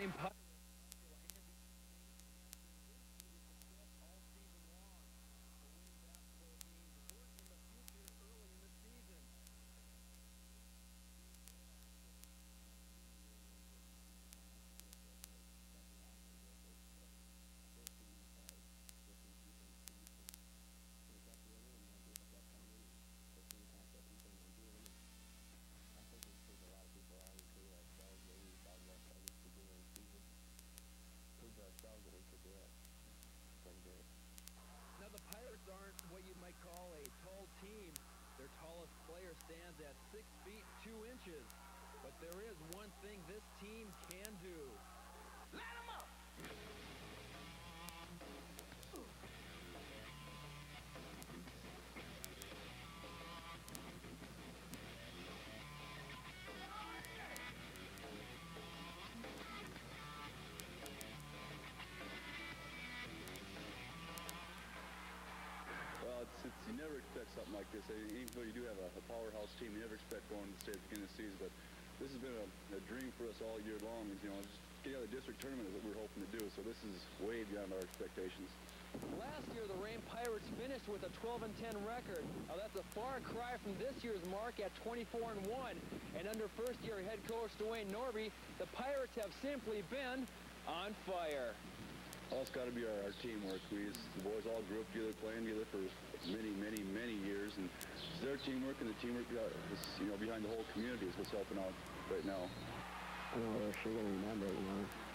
Rhame Pirates. Now the Pirates aren't what you might call a tall team. Their tallest player stands at 6 feet 2 inches. But there is one thing this team can do. Let 'em up! Well, you never expect something like this. Even though you do have a powerhouse team, you never expect going to the state at the beginning of the season. But this has been a dream for us all year long. You know, just getting out of the district tournament is what we're hoping to do. So this is way beyond our expectations. Last year, the Rhame Pirates finished with a 12-10 record. Now, that's a far cry from this year's mark at 24-1. And under first-year head coach Dwayne Norby, the Pirates have simply been on fire. Well, it's got to be our teamwork. The boys all grew up together, playing together for many years, and it's their teamwork and the teamwork behind the whole community is what's helping out right now. I know we're sure going to remember,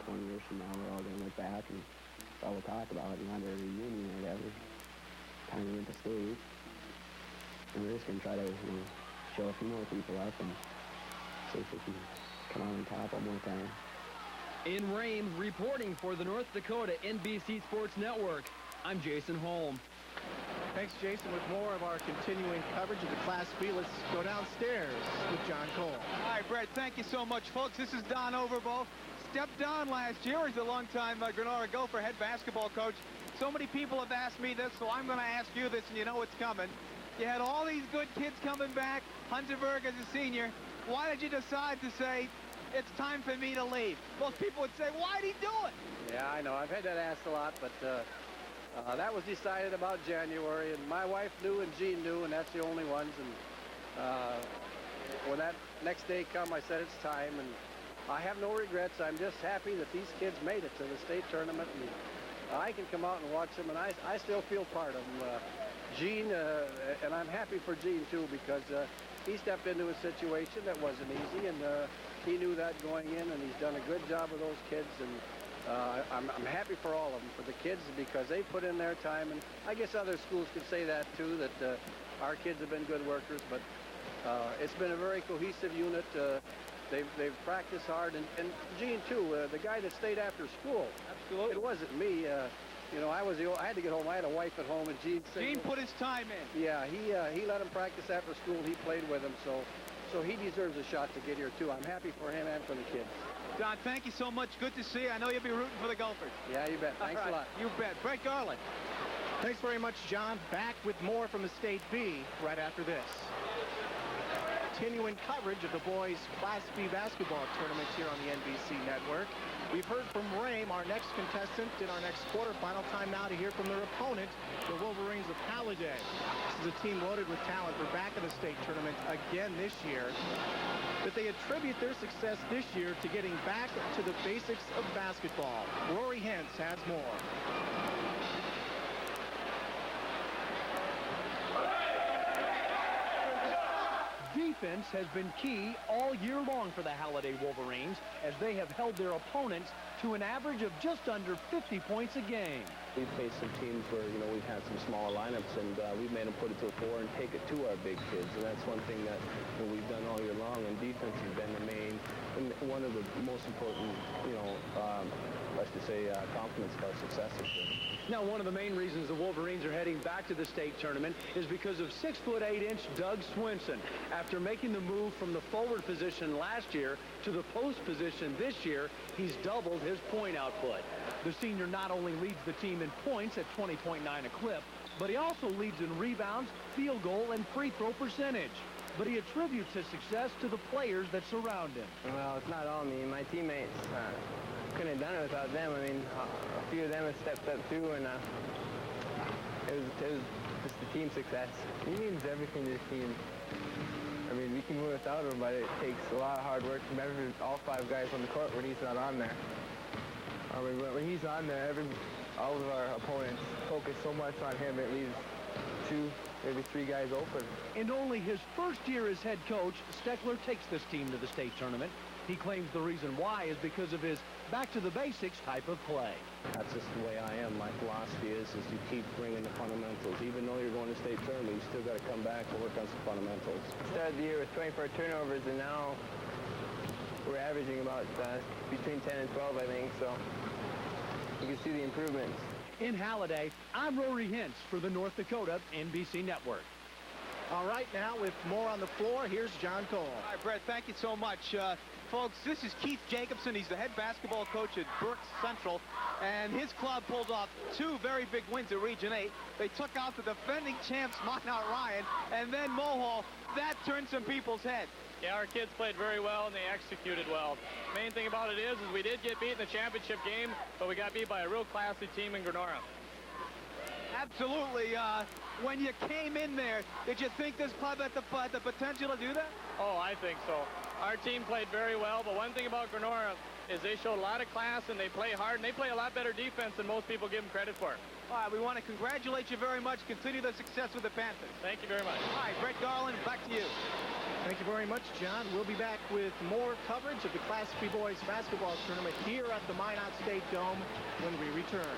20 years from now, we're all going to look back and all we'll talk about, under a reunion or whatever, time we went to state. And we're just going to try to, show a few more people up and see if we can come out on top one more time. In Rhame, reporting for the North Dakota NBC Sports Network, I'm Jason Holm. Thanks, Jason. With more of our continuing coverage of the Class B, let's go downstairs with John Cole. All right, Brett, thank you so much, folks. This is Don Overbo. Stepped down last year as a longtime Granora Gopher head basketball coach. So many people have asked me this, so I'm going to ask you this, and you know it's coming. You had all these good kids coming back, Hunterberg as a senior. Why did you decide to say, it's time for me to leave? Most people would say, why'd he do it? Yeah, I know. I've had that asked a lot, but that was decided about January, and my wife knew and Jean knew, and that's the only ones. And when that next day come, I said it's time, and I have no regrets. I'm just happy that these kids made it to the state tournament, and I can come out and watch them, and I still feel part of them. Jean, and I'm happy for Jean, too, because he stepped into a situation that wasn't easy, and he knew that going in, and he's done a good job with those kids, and I'm happy for all of them, for the kids, because they put in their time, and I guess other schools could say that too, that our kids have been good workers, but it's been a very cohesive unit. They've practiced hard, and Gene too, the guy that stayed after school. Absolutely. It wasn't me. I had to get home. I had a wife at home, and Gene put his time in. Yeah, he let him practice after school. He played with him, so he deserves a shot to get here too. I'm happy for him and for the kids. Don, thank you so much. Good to see you. I know you'll be rooting for the Gophers. Yeah, you bet. Thanks a lot. You bet. Brett Garland. Thanks very much, John. Back with more from the State B right after this. Continuing coverage of the boys' Class B basketball tournaments here on the NBC network. We've heard from Rhame, our next contestant in our next quarterfinal. Time now to hear from their opponent, the Wolverines of Halliday. This is a team loaded with talent. They're back in the state tournament again this year. But they attribute their success this year to getting back to the basics of basketball. Rory Hentz has more. Defense has been key all year long for the Halliday Wolverines, as they have held their opponents to an average of just under 50 points a game. We've faced some teams where, we've had some smaller lineups, and we've made them put it to a 4 and take it to our big kids. And that's one thing that we've done all year long, and defense has been the main, and one of the most important, let's just say, confidence of our success this year. Now, one of the main reasons the Wolverines are heading back to the state tournament is because of 6'8" Doug Swinson. After making the move from the forward position last year to the post position this year, he's doubled his point output. The senior not only leads the team in points at 20.9 a clip, but he also leads in rebounds, field goal, and free throw percentage. But he attributes his success to the players that surround him. Well, it's not all me. My teammates couldn't have done it without them. I mean, a few of them have stepped up too, and it was just the team success. He means everything to the team. I mean, we can win without him, but it takes a lot of hard work from all 5 guys on the court when he's not on there. I mean, when he's on there, all of our opponents focus so much on him, it leaves 2, maybe 3 guys open. In only his first year as head coach, Steckler takes this team to the state tournament. He claims the reason why is because of his back-to-the-basics type of play. That's just the way I am. My philosophy is you keep bringing the fundamentals. Even though you're going to state tournament, you still got to come back and work on some fundamentals. Started the year with 24 turnovers, and now we're averaging about between 10 and 12, I think, so you can see the improvements. In Halliday, I'm Rory Hintz for the North Dakota NBC Network. All right, now with more on the floor, here's John Cole. All right, Brett, thank you so much. Folks, this is Keith Jacobson. He's the head basketball coach at Berks Central, and his club pulled off 2 very big wins at Region 8. They took out the defending champs, Minot Ryan, and then Mohall. That turned some people's heads. Yeah, our kids played very well, and they executed well. Main thing about it is we did get beat in the championship game, but we got beat by a real classy team in Granora. Absolutely. When you came in there, did you think this club had the potential to do that? Oh, I think so. Our team played very well, but one thing about Granora is they showed a lot of class, and they play hard, and they play a lot better defense than most people give them credit for. All right, we want to congratulate you very much. Continue the success with the Panthers. Thank you very much. All right, Brett Garland, back to you. Thank you very much, John. We'll be back with more coverage of the Class B Boys basketball tournament here at the Minot State Dome when we return.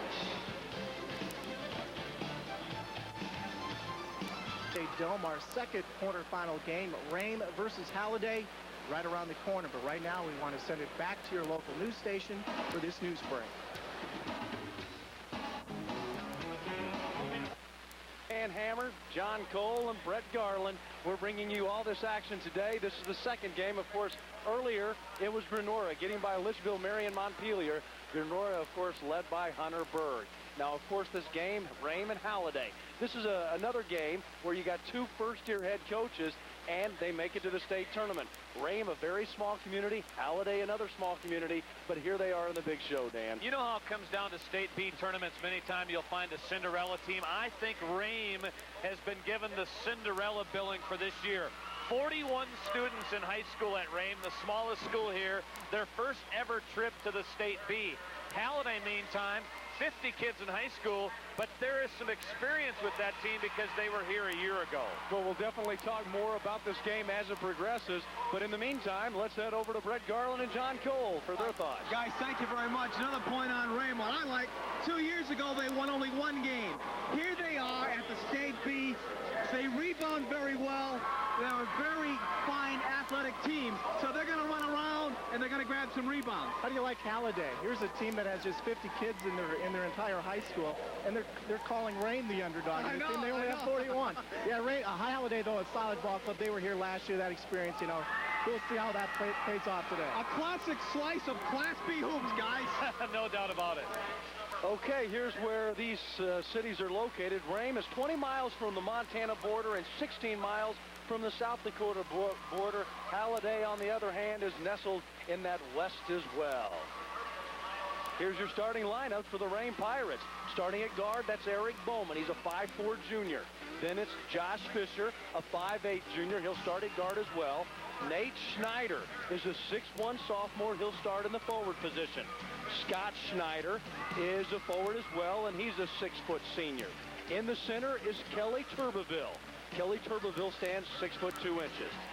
State Dome, our second quarterfinal game, Rhame versus Halliday, right around the corner. But right now, we want to send it back to your local news station for this news break. Dan Hammer, John Cole, and Brett Garland. We're bringing you all this action today. This is the second game. Of course, earlier it was Granora getting by Litchfield, Marion, Montpelier. Granora, of course, led by Hunter Berg. Now, of course, this game, Rhame and Halliday. This is another game where you got 2 first-year head coaches, and they make it to the state tournament. Rhame, a very small community. Halliday, another small community. But here they are in the big show, Dan. You know how it comes down to state B tournaments. Many times you'll find a Cinderella team. I think Rhame has been given the Cinderella billing for this year. 41 students in high school at Rhame, the smallest school here. Their first ever trip to the state B. Halliday, meantime, 50 kids in high school, but there is some experience with that team because they were here a year ago. Well, we'll definitely talk more about this game as it progresses. But in the meantime, let's head over to Brett Garland and John Cole for their thoughts. Guys, thank you very much. Another point on Rhame. What I like, 2 years ago, they won only 1 game. Here they are at the state B. They rebound very well. They're a very fine athletic team. So they're going to run around, and they're going to grab some rebounds. How do you like Halliday? Here's a team that has just 50 kids in their entire high school, and they're calling Rhame the underdog. I know, they only have 41. Yeah, Halliday, though, a solid ball club. They were here last year. That experience, you know, we'll see how that plays off today. A classic slice of Class B hoops, guys. No doubt about it. Okay, here's where these cities are located. Rhame is 20 miles from the Montana border and 16 miles from the South Dakota border. Halliday, on the other hand, is nestled in that west as well. Here's your starting lineup for the Rhame Pirates. Starting at guard, that's Eric Bowman. He's a 5'4 junior. Then it's Josh Fisher, a 5'8 junior. He'll start at guard as well. Nate Schneider is a 6'1 sophomore. He'll start in the forward position. Scott Schneider is a forward as well, and he's a 6-foot senior. In the center is Kelly Turbeville. Kelly Turbeville stands 6'2".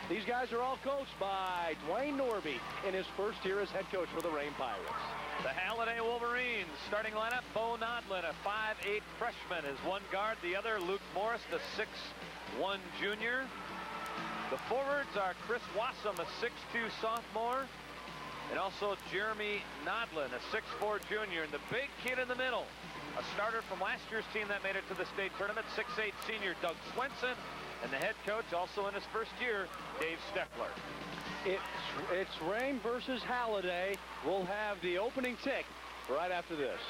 These guys are all coached by Dwayne Norby in his first year as head coach for the Rhame Pirates. The Halliday Wolverines starting lineup, Bo Nodlin, a 5'8 freshman, is one guard. The other, Luke Morris, the 6'1 junior. The forwards are Chris Wassam, a 6'2 sophomore, and also Jeremy Nodlin, a 6'4 junior. And the big kid in the middle, a starter from last year's team that made it to the state tournament, 6'8 senior Doug Swenson, and the head coach, also in his first year, Dave Steckler. It's Rhame versus Halliday. We'll have the opening tick right after this.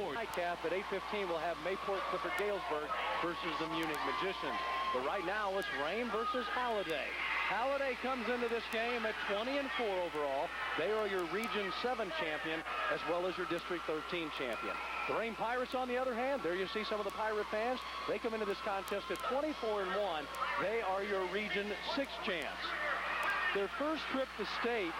more. Nightcap at 8:15 we'll have Mayport Clifford Galesburg versus the Munich Magicians. But right now it's Rhame versus Halliday. Halliday comes into this game at 20-4 overall. They are your Region 7 champion as well as your District 13 champion. The Rhame Pirates, on the other hand, there you see some of the Pirate fans. They come into this contest at 24-1. They are your Region 6 champs. Their first trip to state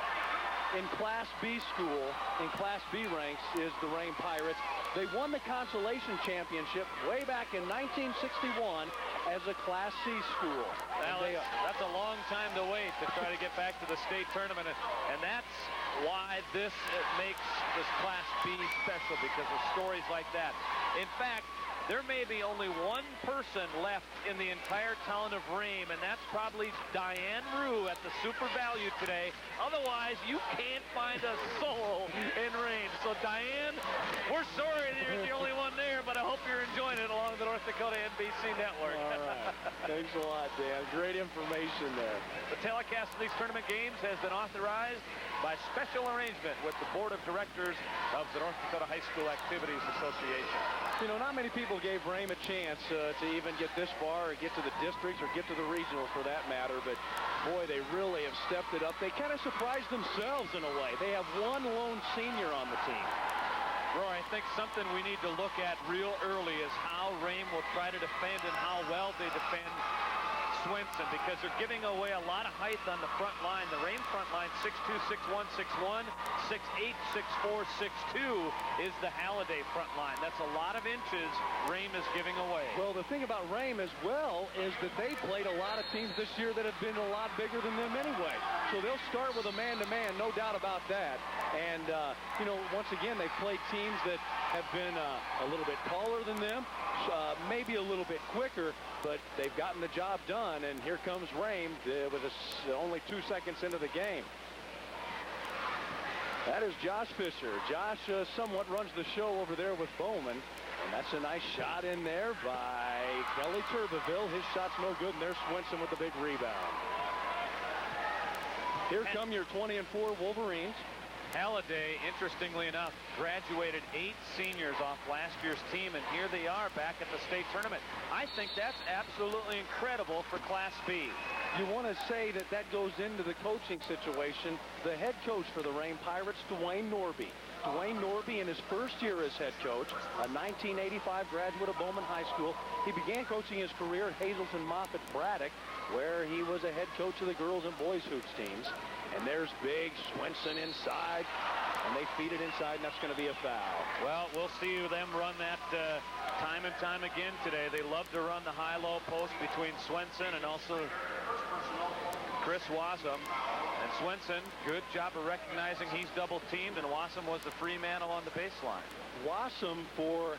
in Class B school, in Class B ranks, is the Rhame Pirates. They won the consolation championship way back in 1961 as a Class C school. Well, that's a long time to wait to try to get back to the state tournament, and that's why this makes this Class B special, because of stories like that. In fact, there may be only one person left in the entire town of Rhame, and that's probably Diane Rue at the Super Value today. Otherwise, you can't find a soul in Rhame. So, Diane, we're sorry that you're the only one there, but I hope you're enjoying it along the North Dakota NBC network. All right. Thanks a lot, Dan. Great information there. The telecast of these tournament games has been authorized by special arrangement with the Board of Directors of the North Dakota High School Activities Association. You know, not many people gave Rhame a chance to even get this far or get to the districts or get to the regionals for that matter, but boy, they really have stepped it up. They kind of surprised themselves in a way. They have one lone senior on the team. Roy, I think something we need to look at real early is how Rhame will try to defend and how well they defend Swenson, because they're giving away a lot of height on the front line. The Rhame front line, 6'2", 6'1", 6'1", 6'8", 6'4", 6'2" is the Halliday front line. That's a lot of inches Rhame is giving away. Well, the thing about Rhame as well is that they played a lot of teams this year that have been a lot bigger than them anyway. So they'll start with a man-to-man, no doubt about that. And, you know, once again, they've played teams that have been a little bit taller than them, maybe a little bit quicker, but they've gotten the job done. And here comes Rhame with only 2 seconds into the game. That is Josh Fisher. Josh somewhat runs the show over there with Bowman. And that's a nice shot in there by Kelly Turbeville. His shot's no good, and there's Swenson with the big rebound. Here come your 20-4 Wolverines. Halliday, interestingly enough, graduated 8 seniors off last year's team, and here they are back at the state tournament. I think that's absolutely incredible for Class B. You want to say that that goes into the coaching situation. The head coach for the Rhame Pirates, Dwayne Norby. Dwayne Norby, in his first year as head coach, a 1985 graduate of Bowman High School. He began coaching his career at Hazelton Moffett Braddock, where he was a head coach of the girls and boys hoops teams. And there's big Swenson inside, and they feed it inside, and that's going to be a foul. Well, we'll see them run that time and time again today. They love to run the high-low post between Swenson and also Chris Wassum. And Swenson, good job of recognizing he's double-teamed, and Wassum was the free man along the baseline. Wassum for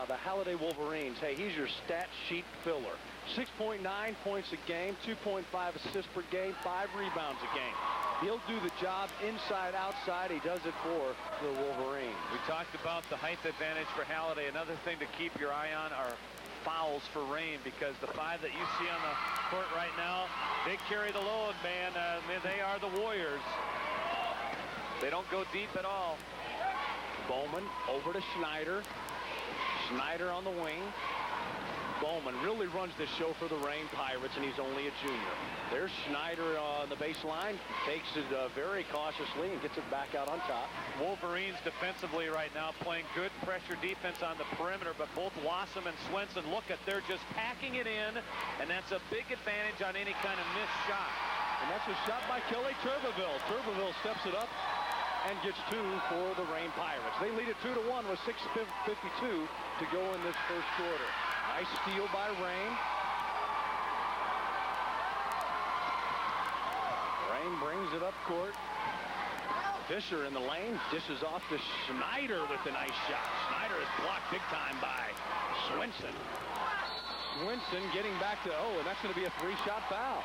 the Halliday Wolverines. Hey, he's your stat sheet filler. 6.9 points a game, 2.5 assists per game, 5 rebounds a game. He'll do the job inside, outside. He does it for the Wolverines. We talked about the height advantage for Halliday. Another thing to keep your eye on are fouls for Rhame, because the 5 that you see on the court right now, they carry the load, man. They are the Warriors. They don't go deep at all. Bowman over to Schneider. Schneider on the wing. Bowman really runs the show for the Rhame Pirates, and he's only a junior. There's Schneider on the baseline, takes it very cautiously and gets it back out on top. Wolverines defensively right now playing good pressure defense on the perimeter, but both Wassum and Swenson, look at, they're just packing it in, and that's a big advantage on any kind of missed shot. And that's a shot by Kelly Turbeville. Turbeville steps it up and gets 2 for the Rhame Pirates. They lead it 2-1 with 6:52 to go in this first quarter. Nice steal by Rhame. Rhame brings it up court. Fisher in the lane, dishes off to Schneider with a nice shot. Schneider is blocked big time by Swenson. Swenson getting back to, and that's going to be a 3-shot foul.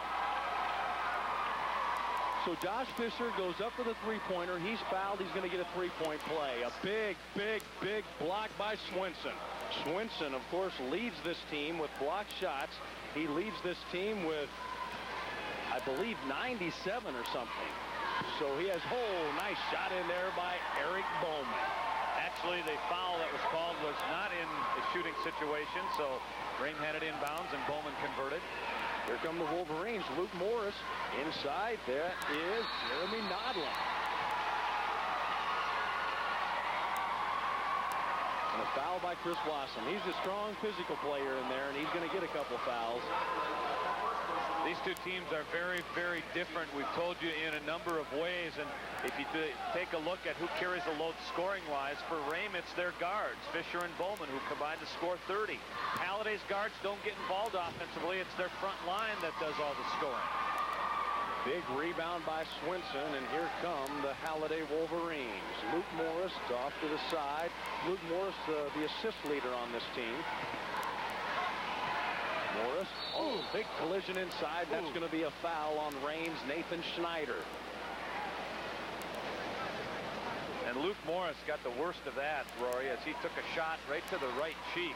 So Josh Fisher goes up for the 3-pointer. He's fouled. He's going to get a 3-point play. A big, big, big block by Swenson. Swenson, of course, leads this team with blocked shots. He leads this team with, I believe, 97 or something. So he has, nice shot in there by Eric Bowman. That Actually, the foul that was called was not in a shooting situation, so Rhame had it inbounds and Bowman converted. Here come the Wolverines. Luke Morris inside. There is Jeremy Nodland. And a foul by Chris Wasson. He's a strong physical player in there, and he's going to get a couple fouls. These two teams are very, very different. We've told you in a number of ways, and if you take a look at who carries the load scoring-wise, for Rhame, it's their guards, Fisher and Bowman, who combined to score 30. Halliday's guards don't get involved offensively. It's their front line that does all the scoring. Big rebound by Swinson, and here come the Halliday Wolverines. Luke Morris off to the side. Luke Morris, the assist leader on this team. Morris, big collision inside. That's going to be a foul on Rhame's Nathan Schneider. And Luke Morris got the worst of that, Rory, as he took a shot right to the right cheek.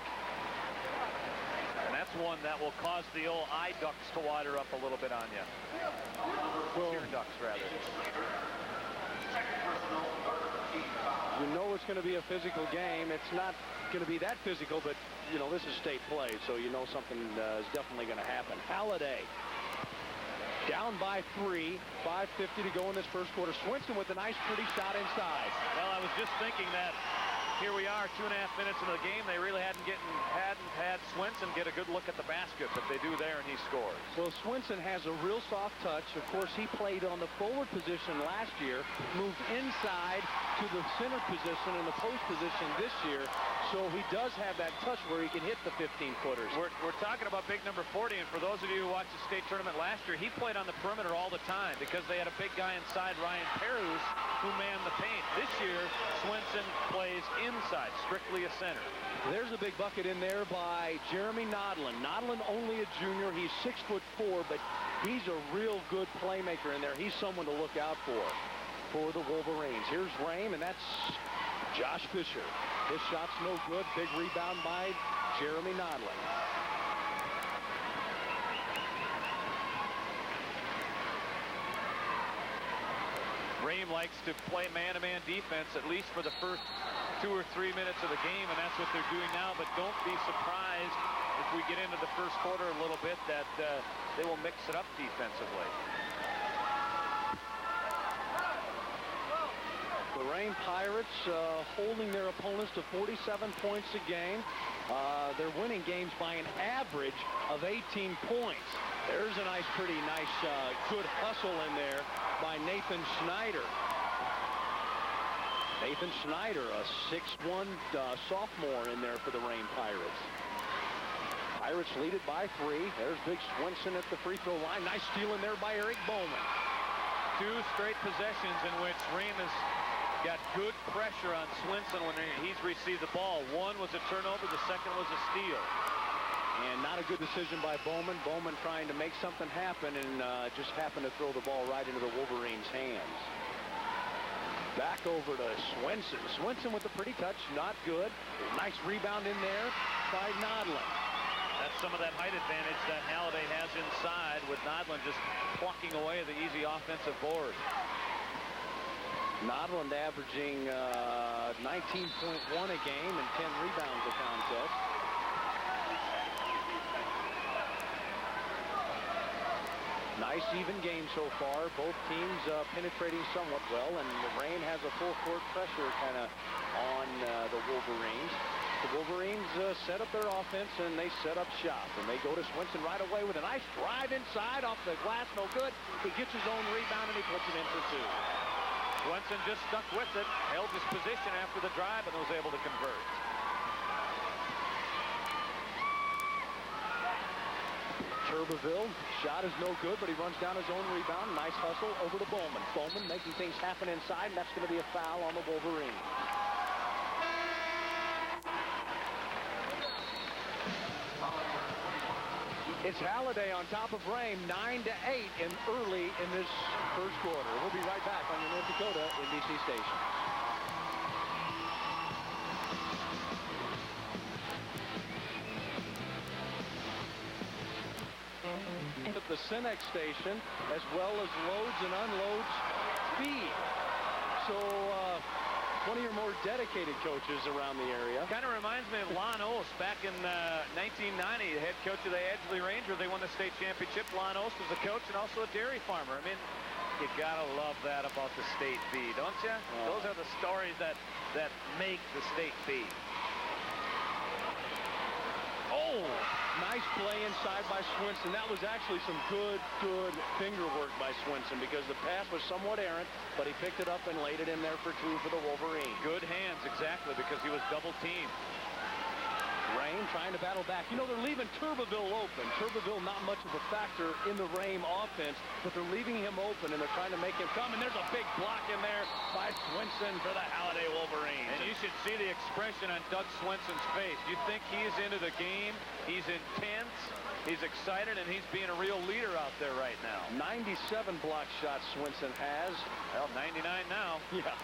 And that's one that will cause the old eye ducts to water up a little bit on you. Well, tear ducts, rather. You know it's going to be a physical game. It's not going to be that physical, but, you know, this is state play, so you know something is definitely going to happen. Halliday down by 3, 5:50 to go in this first quarter. Swinson with a nice, pretty shot inside. Well, I was just thinking that here we are, 2.5 minutes into the game. They really hadn't had Swinson get a good look at the basket, but they do there, and he scores. Well, Swinson has a real soft touch. Of course, he played on the forward position last year, moved inside to the center position and the post position this year, so he does have that touch where he can hit the 15-footers. We're talking about big number 40, and for those of you who watched the state tournament last year, he played on the perimeter all the time because they had a big guy inside, Ryan Perus, who manned the paint. This year, Swinson plays inside, strictly a center. There's a big bucket in there by Jeremy Nodland. Nodland only a junior. He's 6'4", but he's a real good playmaker in there. He's someone to look out for the Wolverines. Here's Rhame, and that's Josh Fisher. His shot's no good. Big rebound by Jeremy Nodland. Rhame likes to play man-to-man defense at least for the first 2 or 3 minutes of the game, and that's what they're doing now. But don't be surprised if we get into the first quarter a little bit that they will mix it up defensively. The Rhame Pirates holding their opponents to 47 points a game. They're winning games by an average of 18 points. There's a pretty nice, good hustle in there by Nathan Schneider. Nathan Schneider, a 6'1" sophomore in there for the Rhame Pirates. Pirates lead it by 3. There's Big Swinson at the free throw line. Nice steal in there by Eric Bowman. 2 straight possessions in which Rhame has got good pressure on Swinson when he's received the ball. One was a turnover, the second was a steal. And not a good decision by Bowman. Bowman trying to make something happen and just happened to throw the ball right into the Wolverines' hands. Back over to Swinson. Swinson with a pretty touch, not good. Nice rebound in there by Nodland. That's some of that height advantage that Halliday has inside, with Nodland just plucking away the easy offensive board. Nodland averaging 19.1 a game and 10 rebounds a contest. Nice even game so far. Both teams penetrating somewhat well, and Rhame has a full court pressure kind of on the Wolverines. The Wolverines set up their offense, and they set up shop. And they go to Swinson right away with a nice drive inside off the glass. No good. He gets his own rebound, and he puts it in for 2. Swinson just stuck with it, held his position after the drive, and was able to convert. Turbeville, shot is no good, but he runs down his own rebound. Nice hustle over to Bowman. Bowman making things happen inside, and that's going to be a foul on the Wolverines. It's Halliday on top of Rhame, 9-8 in early in this first quarter. We'll be right back on your North Dakota NBC station. At the Cenex station, as well as loads and unloads feed. So 20 or more dedicated coaches around the area. Kind of reminds me of Lon Ost back in 1990, head coach of the Edgeley Rangers. They won the state championship. Lon Ost was a coach and also a dairy farmer. I mean, you gotta love that about the state B, don't you? Those are the stories that make the state B. Oh, nice play inside by Swinson. That was actually some good finger work by Swinson because the pass was somewhat errant, but he picked it up and laid it in there for 2 for the Wolverines. Good hands, exactly, because he was double teamed. Rhame trying to battle back. You know, they're leaving Turbeville open. Turbeville not much of a factor in the Rhame offense, but they're leaving him open, and they're trying to make him come. And there's a big block in there by Swinson for the Halliday Wolverines. And you should see the expression on Doug Swinson's face. You think he's into the game, he's intense, he's excited, and he's being a real leader out there right now. 97 block shots Swinson has. Well, 99 now. Yeah.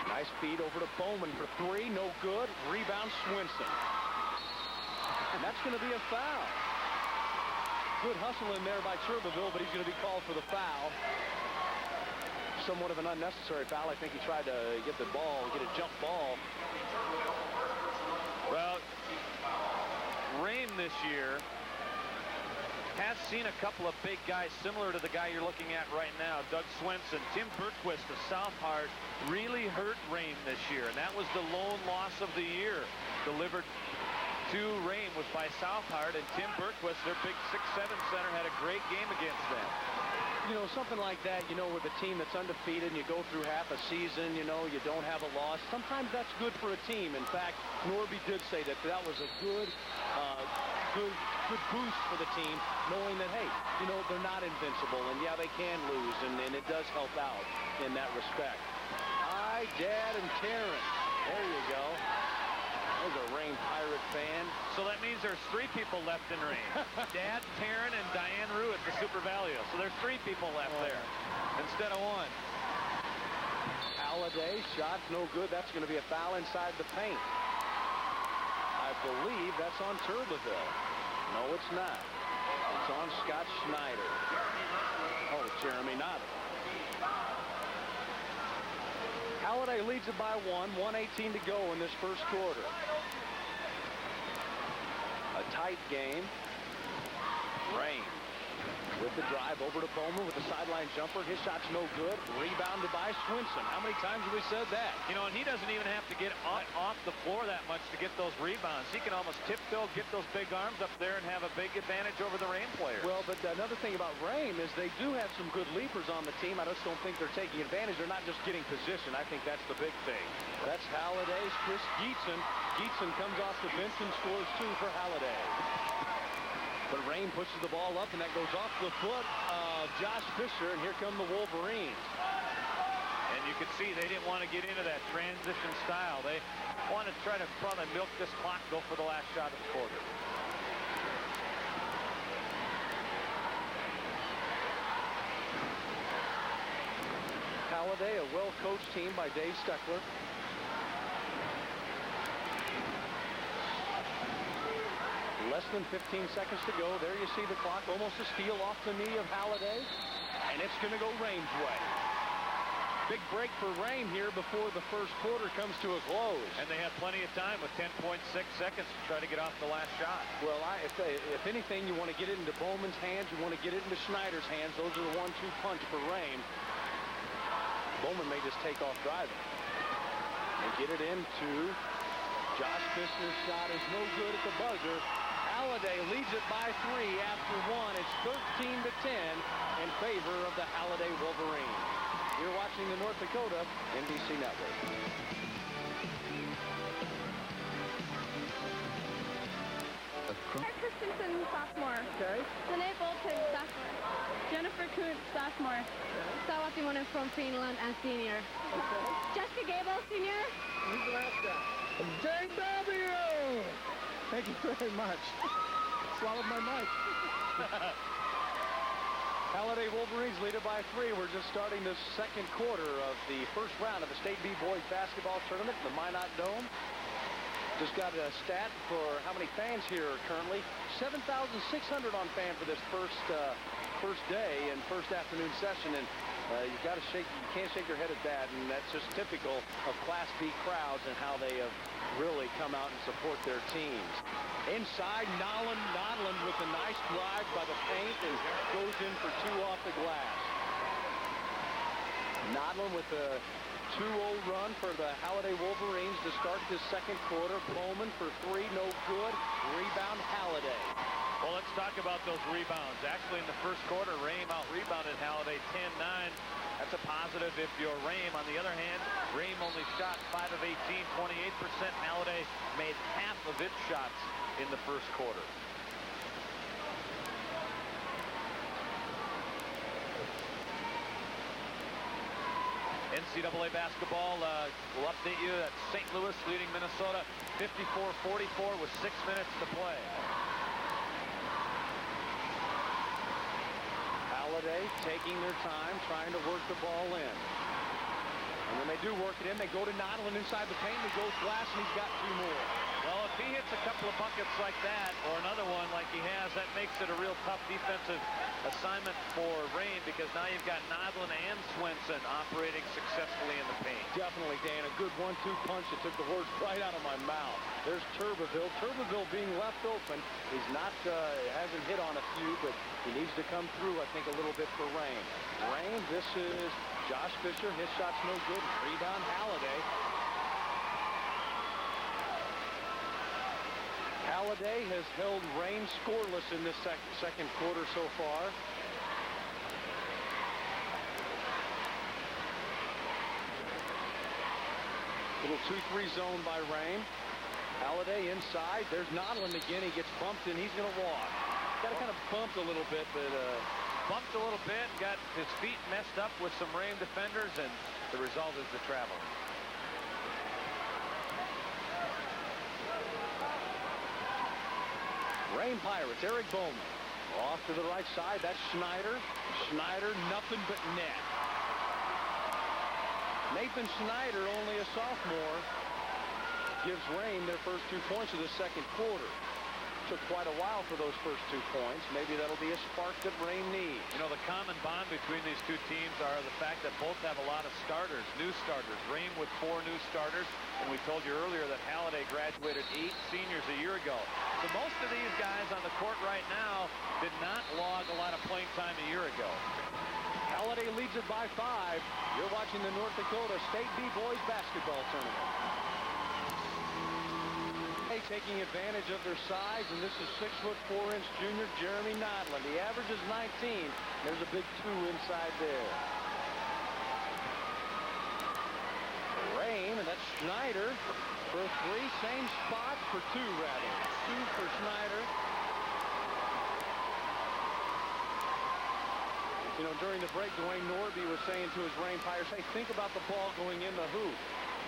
Nice feed over to Bowman for 3. No good. Rebound Swinson. And that's going to be a foul. Good hustle in there by Turbeville, but he's going to be called for the foul. Somewhat of an unnecessary foul. I think he tried to get the ball, get a jump ball. Well, Rhame this year has seen a couple of big guys similar to the guy you're looking at right now, Doug Swinson. Tim Bergquist of Southhart really hurt Rhame this year, and that was the lone loss of the year. Delivered to Rhame was by Southhart, and Tim Bergquist, their big 6'7" center, had a great game against them. You know, something like that, you know, with a team that's undefeated and you go through half a season, you know, you don't have a loss. Sometimes that's good for a team. In fact, Norby did say that that was a good boost for the team, knowing that, hey, you know, they're not invincible, and yeah, they can lose, and it does help out in that respect. Dad, and Taryn. There you go. There's a Rhame Pirate fan. So that means there's 3 people left in Rhame. Dad, Taryn, and Diane Rue at the Super Value. So there's 3 people left there instead of 1. Halliday, shot no good. That's going to be a foul inside the paint. I believe that's on Turbeville. No, it's not. It's on Scott Schneider. Oh, Jeremy Notter. Halliday leads it by 1. 1:18 to go in this first quarter. A tight game. Rhame with the drive over to Bowman with the sideline jumper. His shot's no good. Rebounded by Swinson. How many times have we said that? You know, and he doesn't even have to get off the floor that much to get those rebounds. He can almost tiptoe, get those big arms up there, and have a big advantage over the Rhame players. Well, but another thing about Rhame is they do have some good leapers on the team. I just don't think they're taking advantage. They're not just getting position. I think that's the big thing. That's Halliday's Chris Geetson. Geetson comes off the bench and scores 2 for Halliday. But Rhame pushes the ball up, and that goes off the foot of Josh Fisher, and here come the Wolverines. And you can see they didn't want to get into that transition style. They want to try to probably milk this clock, go for the last shot of the quarter. Halliday, a well-coached team by Dave Steckler. Less than 15 seconds to go. There you see the clock. Almost a steal off the knee of Halliday. And it's going to go Rhame's way. Big break for Rhame here before the first quarter comes to a close. And they have plenty of time with 10.6 seconds to try to get off the last shot. Well, if anything, you want to get it into Bowman's hands. You want to get it into Schneider's hands. Those are the 1-2 punch for Rhame. Bowman may just take off driving. And get it into Josh Fisher's shot is no good at the buzzer. Halliday leads it by 3 after 1. It's 13-10 in favor of the Halliday Wolverines. You're watching the North Dakota NBC Network. Christensen, sophomore. Okay. Lene Bolton, sophomore. Jennifer Kuntz, sophomore. Sawati Monen from Finland and senior. Okay. Jessica Gable, senior. Who's the last guy? JW! Thank you very much. Swallowed my mic. Halliday Wolverines lead it by 3. We're just starting the second quarter of the first round of the State B Boys Basketball Tournament in the Minot Dome. Just got a stat for how many fans here are currently. 7,600 on fan for this first day and first afternoon session. And You can't shake your head at that, and that's just typical of Class B crowds and how they have really come out and support their teams. Inside, Nodland with a nice drive by the paint and goes in for 2 off the glass. Nodland with a 2-0 run for the Halliday Wolverines to start this second quarter. Bowman for 3, no good. Rebound, Halliday. Well, let's talk about those rebounds. Actually, in the first quarter, Rhame out-rebounded Halliday 10-9. That's a positive if you're Rhame. On the other hand, Rhame only shot 5 of 18, 28%. Halliday made half of its shots in the first quarter. NCAA basketball will update you that St. Louis leading Minnesota 54-44 with 6 minutes to play. Halliday taking their time, trying to work the ball in. And when they do work it in, they go to Nodland inside the paint, and he goes glass, and he's got 2 more. Well, if he hits a couple of buckets like that, or another one like he has, that makes it a real tough defensive assignment for Rhame, because now you've got Nodland and Swenson operating successfully in the paint. Definitely, Dan. A good 1-2 punch that took the words right out of my mouth. There's Turbeville. Turbeville being left open. He's not, hasn't hit on a few, but he needs to come through, I think, a little bit for Rhame. Rhame, this is Josh Fisher. His shot's no good. Rebound, Halliday. Halliday has held Rhame scoreless in this second quarter so far. Little 2-3 zone by Rhame. Halliday inside. There's Nodland again. He gets bumped and he's going to walk. Got kind of bumped a little bit, but bumped a little bit, got his feet messed up with some Rhame defenders, and the result is the travel. Rhame Pirates, Eric Bowman. Off to the right side, that's Schneider. Schneider, nothing but net. Nathan Schneider, only a sophomore, gives Rhame their first 2 points of the second quarter. Took quite a while for those first 2 points. Maybe that'll be a spark that Rhame needs. You know, the common bond between these two teams are the fact that both have a lot of starters, new starters. Rhame with 4 new starters, and we told you earlier that Halliday graduated 8 seniors a year ago. So most of these guys on the court right now did not log a lot of playing time a year ago. Halliday leads it by 5. You're watching the North Dakota State B-Boys basketball tournament. Taking advantage of their size, and this is 6'4" junior Jeremy Nodland. The average is 19. There's a big 2 inside there. Rhame, and that's Schneider for 3. Same spot for 2, rather. 2 for Schneider. You know, during the break, Dwayne Norby was saying to his Rhame Pirates, hey, think about the ball going in the hoop.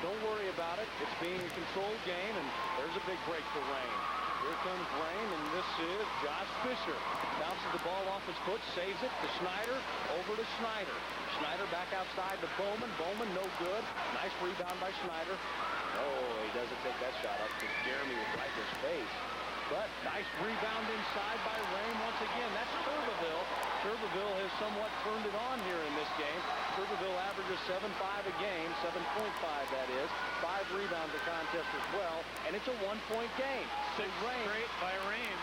Don't worry about it. It's being a controlled game, and there's a big break for Rhame. Here comes Rhame, and this is Josh Fisher. Bounces the ball off his foot, saves it to Schneider, over to Schneider. Schneider back outside to Bowman. Bowman, no good. Nice rebound by Schneider. Oh, he doesn't take that shot up because Jeremy was right in his face. But nice rebound inside by Rhame once again. That's Turbeville. Turbeville has somewhat turned it on here in this game. Turbeville averages 7.5 a game, 7.5 that is. 5 rebounds a contest as well, and it's a 1-point game. 6 straight by Rhame.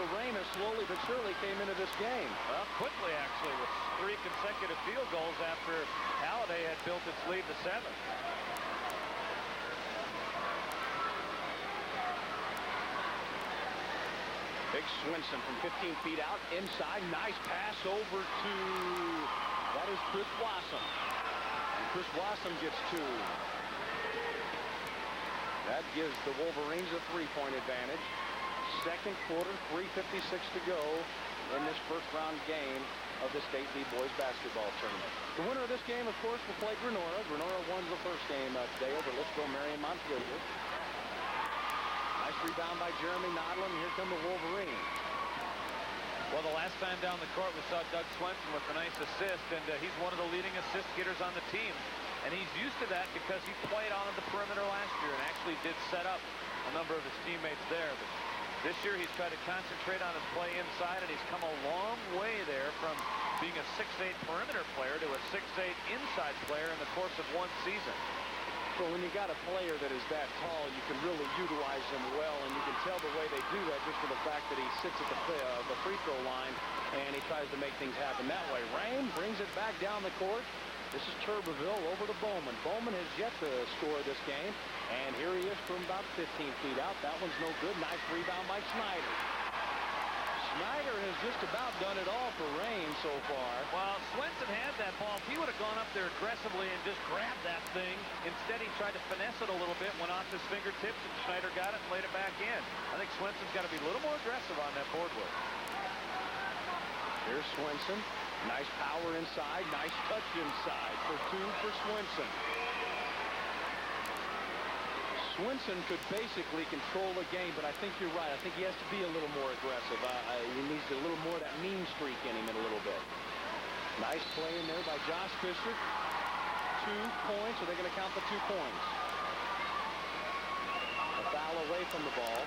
So Rhame has slowly but surely came into this game. Well, quickly actually, with 3 consecutive field goals after Halliday had built its lead to 7. Big Swenson from 15 feet out, inside, nice pass over to, that is Chris Wassum. And Chris Wassum gets 2. That gives the Wolverines a 3-point advantage. Second quarter, 3:56 to go in this first round game of the State B-Boys basketball tournament. The winner of this game, of course, will play Grenora. Grenora won the first game today over Litchfield Marion Montpelier. Nice rebound by Jeremy Nodland. Here come the Wolverines. Well, the last time down the court, we saw Doug Swenson with a nice assist, and he's one of the leading assist getters on the team. And he's used to that because he played on the perimeter last year and actually did set up a number of his teammates there. But this year, he's tried to concentrate on his play inside, and he's come a long way there from being a 6'8 perimeter player to a 6'8 inside player in the course of one season. So when you got a player that is that tall, you can really utilize him well, and you can tell the way they do that just for the fact that he sits at the free throw line and he tries to make things happen that way. Rhame brings it back down the court. This is Tuberville over to Bowman. Bowman has yet to score this game, and here he is from about 15 feet out. That one's no good. Nice rebound by Snyder. Snyder has just about done it all for Rhame so far. Well, Swenson had that ball. If he would have gone up there aggressively and just grabbed that thing, instead he tried to finesse it a little bit, went off his fingertips, and Snyder got it and laid it back in. I think Swenson's got to be a little more aggressive on that board work. Here's Swenson. Nice power inside. Nice touch inside for 2 for Swenson. Swenson could basically control the game, but I think you're right. I think he has to be a little more aggressive. He needs a little more of that mean streak in him in a little bit. Nice play in there by Josh Fisher. 2 points. Are they going to count the 2 points? A foul away from the ball.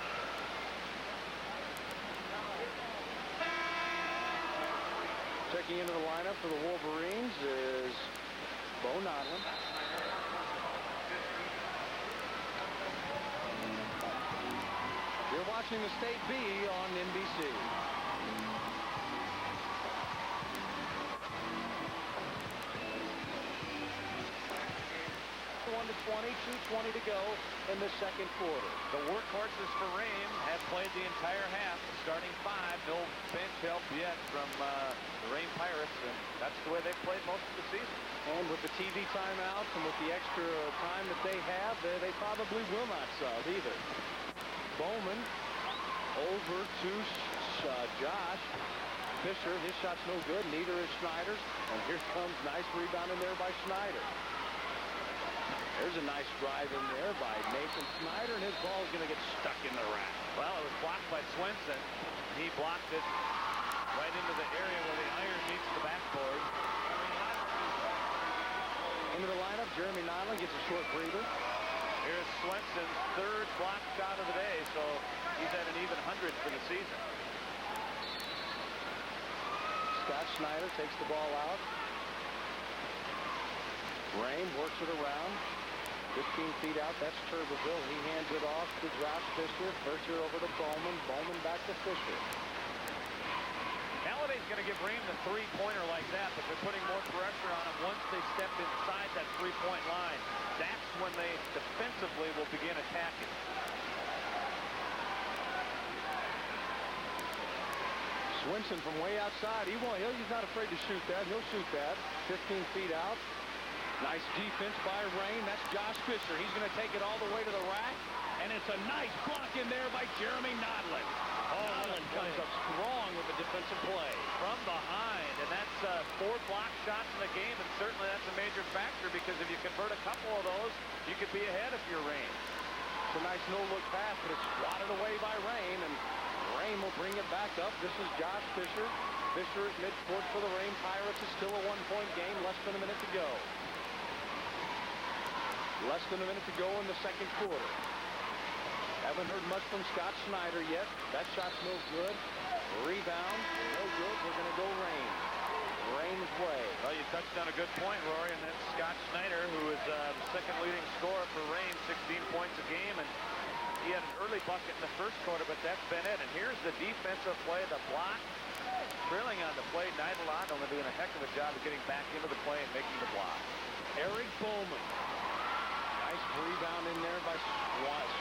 Checking into the lineup for the Wolverines is Bo Nodlin. You're watching the State B on NBC. 1-20, 2:20 to go in the second quarter. The workhorses for Rhame have played the entire half. The starting 5, no bench help yet from the Rhame Pirates, and that's the way they've played most of the season. And with the TV timeouts and with the extra time that they have, they probably will not sub either. Bowman over to Josh Fisher. His shot's no good. Neither is Snyder's. And here comes nice rebound in there by Snyder. There's a nice drive in there by Nathan Snyder, and his ball is going to get stuck in the rack. Well, it was blocked by Swenson. He blocked it right into the area where the iron meets the backboard. Into the lineup, Jeremy Nodlin gets a short breather. Here's Swenson's 3rd block shot of the day, so he's at an even 100 for the season. Scott Snyder takes the ball out. Rhame works it around. 15 feet out, that's Tuberville. He hands it off to Josh Fisher. Fisher over to Bowman. Bowman back to Fisher. Halliday's going to give Rhame the 3-pointer like that, but they're putting more pressure on him once they step inside that 3-point line. That's when they defensively will begin attacking. Swenson from way outside. He's not afraid to shoot that. He'll shoot that. 15 feet out. Nice defense by Rhame. That's Josh Fisher. He's going to take it all the way to the rack. And it's a nice block in there by Jeremy Nodlin. Nodlin comes up strong with the defensive play. From behind. And that's 4 block shots in the game. And certainly that's a major factor because if you convert a couple of those, you could be ahead if you're Rhame. It's a nice no-look pass, but it's swatted away by Rhame. And Rhame will bring it back up. This is Josh Fisher. Fisher at midcourt for the Rhame Pirates. It's still a 1-point game. Less than a minute to go. Less than a minute to go in the second quarter. Haven't heard much from Scott Snyder yet. That shot's no good. Rebound, no good. We're going to go Rhame. Rhame's way. Well, you touched on a good point, Rory, and that's Scott Snyder, who is the 2nd leading scorer for Rhame, 16 points a game, and he had an early bucket in the first quarter, but that's been it. And here's the defensive play, the block. Trailing on the play, Nodlin doing a heck of a job of getting back into the play and making the block. Eric Bowman. Nice rebound in there by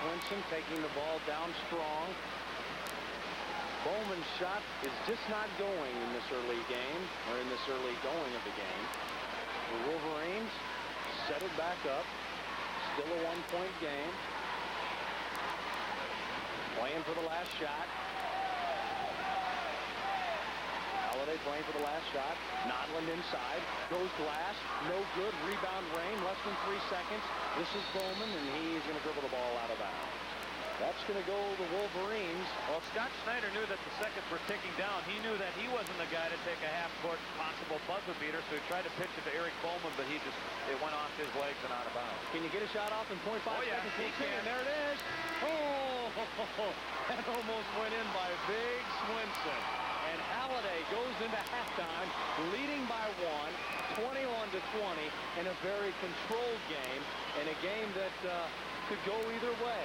Swenson, taking the ball down strong. Bowman's shot is just not going in this early game, or in this early going of the game. The Wolverines set it back up. Still a 1-point game. Playing for the last shot. Halliday playing for the last shot. Nodlin inside. Goes glass. No good. Rebound Rhame. Less than 3 seconds. This is Bowman, and he's going to dribble the ball out of bounds. That's going to go to the Wolverines. Well, Scott Snyder knew that the seconds were ticking down. He knew that he wasn't the guy to take a half-court possible buzzer beater, so he tried to pitch it to Eric Bowman, but it went off his legs and out of bounds. Can you get a shot off in 0.5 seconds? He can. And there it is. Oh, that almost went in by Big Swenson. And Halliday goes into halftime leading by 1, 21-20, in a very controlled game, and a game that could go either way.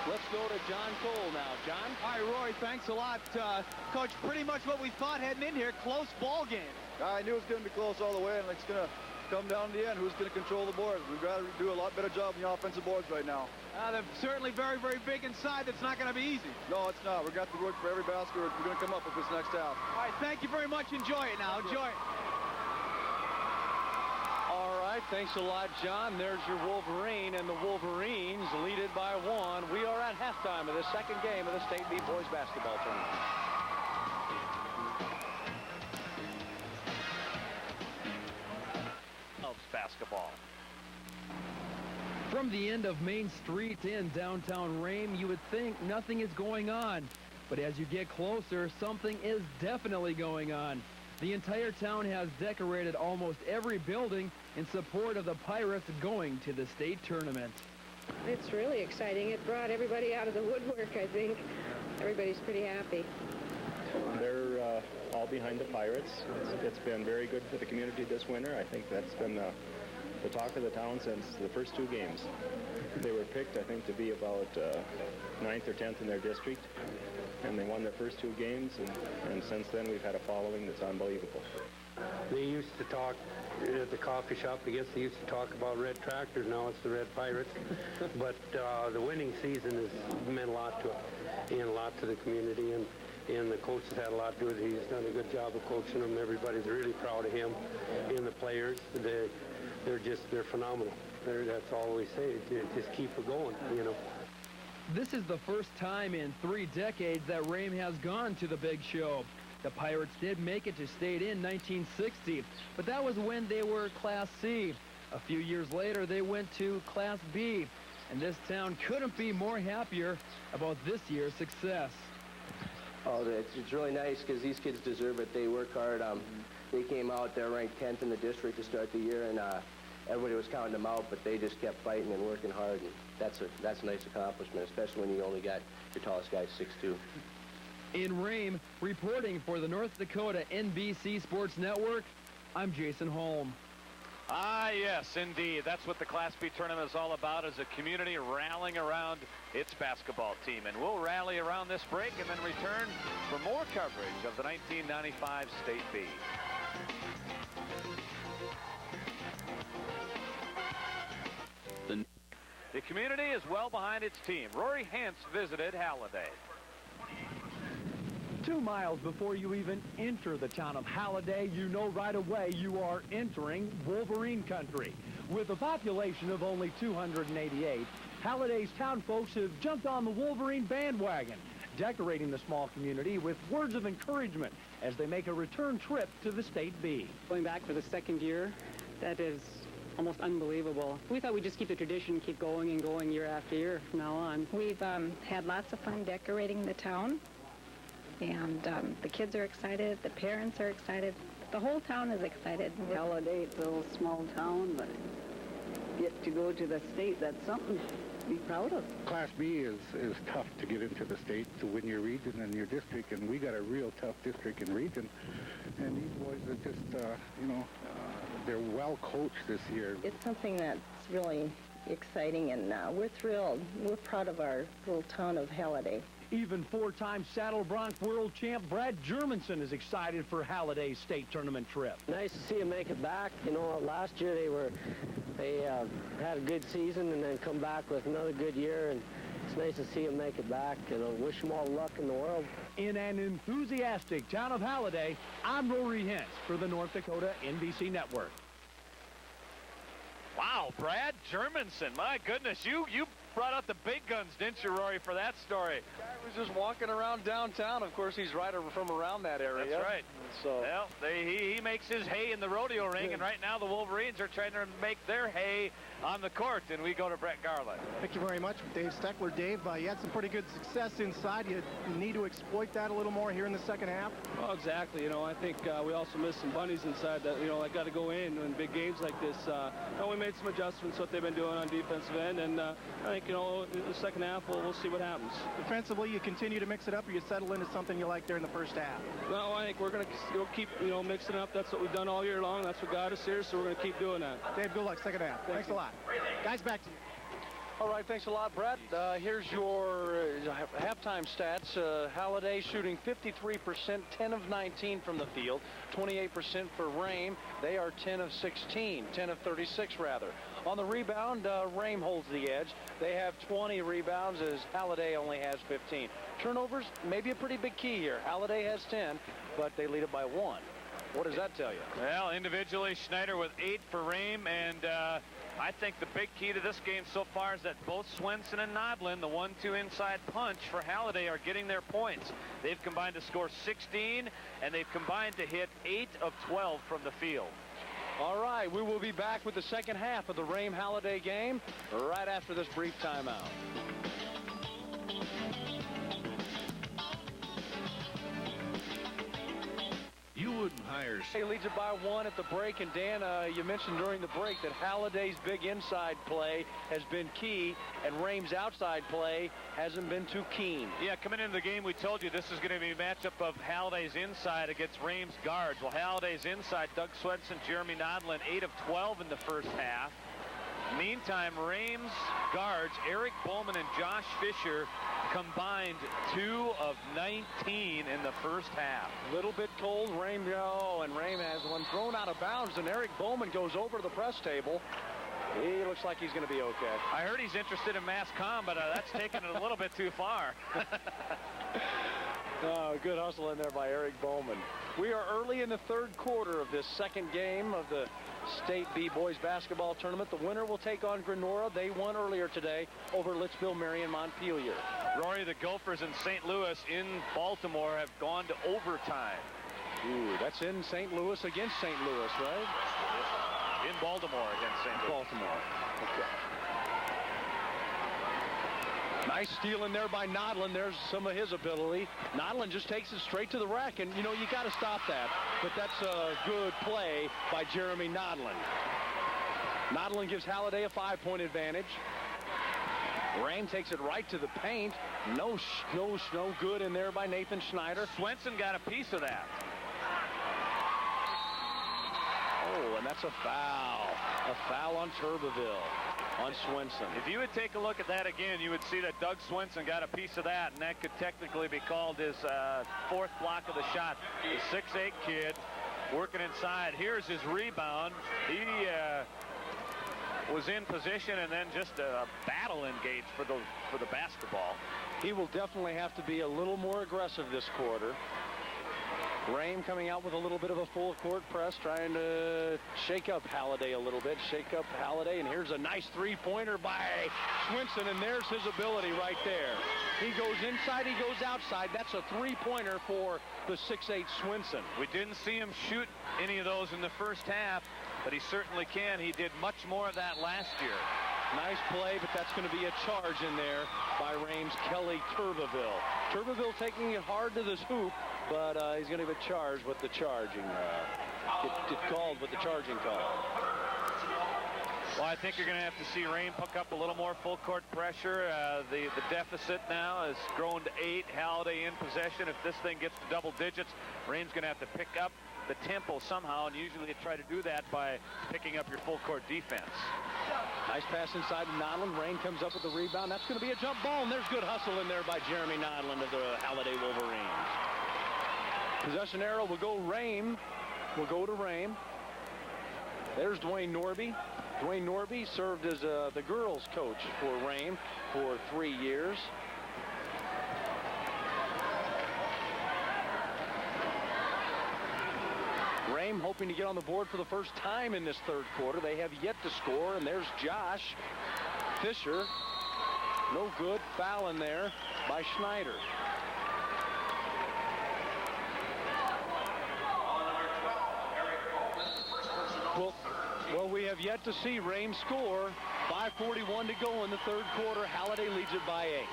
Let's go to John Cole now. John? All right, Rory, thanks a lot. Coach, pretty much what we thought heading in here, close ball game. I knew it was going to be close all the way, and it's going to come down to the end. Who's going to control the board? We've got to do a lot better job on the offensive boards right now. They're certainly very, very big inside. That's not going to be easy. No, it's not. We've got to work for every basket we're going to come up with this next half. All right, thank you very much. Enjoy it now. Enjoy it. All right, thanks a lot, John. There's your Wolverine, and the Wolverines lead it by 1. We are at halftime of the second game of the State B Boys Basketball Tournament. Basketball. From the end of Main Street in downtown Rhame, you would think nothing is going on. But as you get closer, something is definitely going on. The entire town has decorated almost every building in support of the Pirates going to the state tournament. It's really exciting. It brought everybody out of the woodwork, I think. Everybody's pretty happy. They're all behind the Pirates. It's been very good for the community this winter. I think that's been the talk of the town since the first 2 games. They were picked, I think, to be about 9th or 10th in their district, and they won their first 2 games, and since then we've had a following that's unbelievable. They used to talk at the coffee shop. I guess they used to talk about red tractors. Now it's the red Pirates. But the winning season has meant a lot to it, and a lot to the community, and the coach has had a lot to do with it. He's done a good job of coaching them. Everybody's really proud of him, and the players. They're phenomenal. That's all we say. Just keep it going, you know. This is the first time in 3 decades that Rhame has gone to the big show. The Pirates did make it to state in 1960, but that was when they were Class C. A few years later, they went to Class B, and this town couldn't be more happier about this year's success. Oh, it's really nice because these kids deserve it. They work hard. They came out, they're ranked 10th in the district to start the year, and everybody was counting them out, but they just kept fighting and working hard, and that's a nice accomplishment, especially when you only got your tallest guy 6'2". In Rhame, reporting for the North Dakota NBC Sports Network, I'm Jason Holm. Ah, yes, indeed. That's what the Class B tournament is all about, is a community rallying around its basketball team. And we'll rally around this break and then return for more coverage of the 1995 State B. The community is well behind its team. Rory Hance visited Halliday. 2 miles before you even enter the town of Halliday, you know right away you are entering Wolverine country. With a population of only 288, Halliday's town folks have jumped on the Wolverine bandwagon, decorating the small community with words of encouragement as they make a return trip to the State B. Going back for the 2nd year, that is almost unbelievable. We thought we'd just keep the tradition, keep going and going year after year from now on. We've had lots of fun decorating the town. And the kids are excited, the parents are excited, the whole town is excited. Halliday, it's a little small town, but get to go to the state, that's something to be proud of. Class B is tough to get into the state to win your region and your district, and we got a real tough district and region. And these boys are just, they're well coached this year. It's something that's really exciting, and we're thrilled. We're proud of our little town of Halliday. Even 4-time Saddle Bronc world champ Brad Germanson is excited for Halliday's state tournament trip. Nice to see them make it back. You know, last year they had a good season and then come back with another good year, and it's nice to see them make it back, and I wish them all luck in the world. In an enthusiastic town of Halliday, I'm Rory Hance for the North Dakota NBC Network. Wow, Brad Germanson, my goodness, you brought out the big guns, didn't you, Rory, for that story? The guy was just walking around downtown. Of course, he's right from around that area. That's right. So well, he makes his hay in the rodeo ring, and right now the Wolverines are trying to make their hay on the court, and we go to Brett Garland. Thank you very much, Dave Steckler. Dave, you had some pretty good success inside. You need to exploit that a little more here in the second half. Well, exactly. You know, I think we also missed some bunnies inside that, you know, that got to go in big games like this. We made some adjustments, what they've been doing on defensive end, and I think you know, the second half, we'll see what happens. Defensively, you continue to mix it up, or you settle into something you like there in the first half? No, I think we're going to keep, you know, mixing it up. That's what we've done all year long. That's what got us here, so we're going to keep doing that. Dave, good luck second half. Thanks a lot. Guys, back to you. All right, thanks a lot, Brett. Here's your halftime stats. Halliday shooting 53%, 10 of 19 from the field, 28% for Rhame. They are 10 of 16, 10 of 36 rather. On the rebound, Rhame holds the edge. They have 20 rebounds as Halliday only has 15. Turnovers, maybe a pretty big key here. Halliday has 10, but they lead it by 1. What does that tell you? Well, individually, Schneider with 8 for Rhame, and I think the big key to this game so far is that both Swenson and Nodlin, the 1-2 inside punch for Halliday, are getting their points. They've combined to score 16, and they've combined to hit 8 of 12 from the field. All right, we will be back with the second half of the Rhame-Halliday game right after this brief timeout. You wouldn't hire... He leads it by 1 at the break, and Dan, you mentioned during the break that Halliday's big inside play has been key, and Rhame's outside play hasn't been too keen. Yeah, coming into the game, we told you this is going to be a matchup of Halliday's inside against Rhame's guards. Well, Halliday's inside, Doug Swenson, Jeremy Nodlin, 8 of 12 in the first half. Meantime, Rhame's guards, Eric Bowman and Josh Fisher, combined 2 of 19 in the first half. Little bit cold, Rhame, and Rhame has one thrown out of bounds, and Eric Bowman goes over to the press table. He looks like he's going to be okay. I heard he's interested in mass comm, but that's taking it a little bit too far. Oh, good hustle in there by Eric Bowman. We are early in the third quarter of this second game of the State B-Boys basketball tournament. The winner will take on Grenora. They won earlier today over Litchfield, Marion, Montpelier. Rory, the Gophers in St. Louis in Baltimore have gone to overtime. Ooh, that's in St. Louis against St. Louis, right? In Baltimore against St. Louis. Baltimore. Okay. Nice steal in there by Nodlin. There's some of his ability. Nodlin just takes it straight to the rack, and, you know, you got to stop that. But that's a good play by Jeremy Nodlin. Nodlin gives Halliday a 5-point advantage. Rhame takes it right to the paint. No good in there by Nathan Schneider. Swenson got a piece of that. Oh, and that's a foul. A foul on Turbeville. On Swenson. If you would take a look at that again, you would see that Doug Swenson got a piece of that, and that could technically be called his fourth block of the shot. The 6'8" kid working inside. Here's his rebound. He was in position, and then just a battle engaged for the basketball. He will definitely have to be a little more aggressive this quarter. Rhame coming out with a little bit of a full court press, trying to shake up Halliday a little bit, and here's a nice three-pointer by Swenson, and there's his ability right there. He goes inside, he goes outside. That's a three-pointer for the 6'8" Swenson. We didn't see him shoot any of those in the first half, but he certainly can. He did much more of that last year. Nice play, but that's going to be a charge in there by Rhame's Kelly Turbeville. Turbeville taking it hard to this hoop, but he's going to get charged with the charging. Get called with the charging call. Well, I think you're going to have to see Rhame pick up a little more full court pressure. The deficit now has grown to 8. Halliday in possession. If this thing gets to double digits, Rhame's going to have to pick up the tempo somehow, and usually they try to do that by picking up your full court defense. Nice pass inside to Nodlin. Rhame comes up with the rebound. That's going to be a jump ball, and there's good hustle in there by Jeremy Nodlin of the Halliday Wolverines. Possession arrow will go Rhame. Will go to Rhame. There's Dwayne Norby. Dwayne Norby served as the girls coach for Rhame for 3 years. Rhame hoping to get on the board for the first time in this third quarter. They have yet to score, and there's Josh Fisher. No good. Foul in there by Schneider. Well, we have yet to see Rhame score. 5:41 to go in the third quarter. Halliday leads it by 8.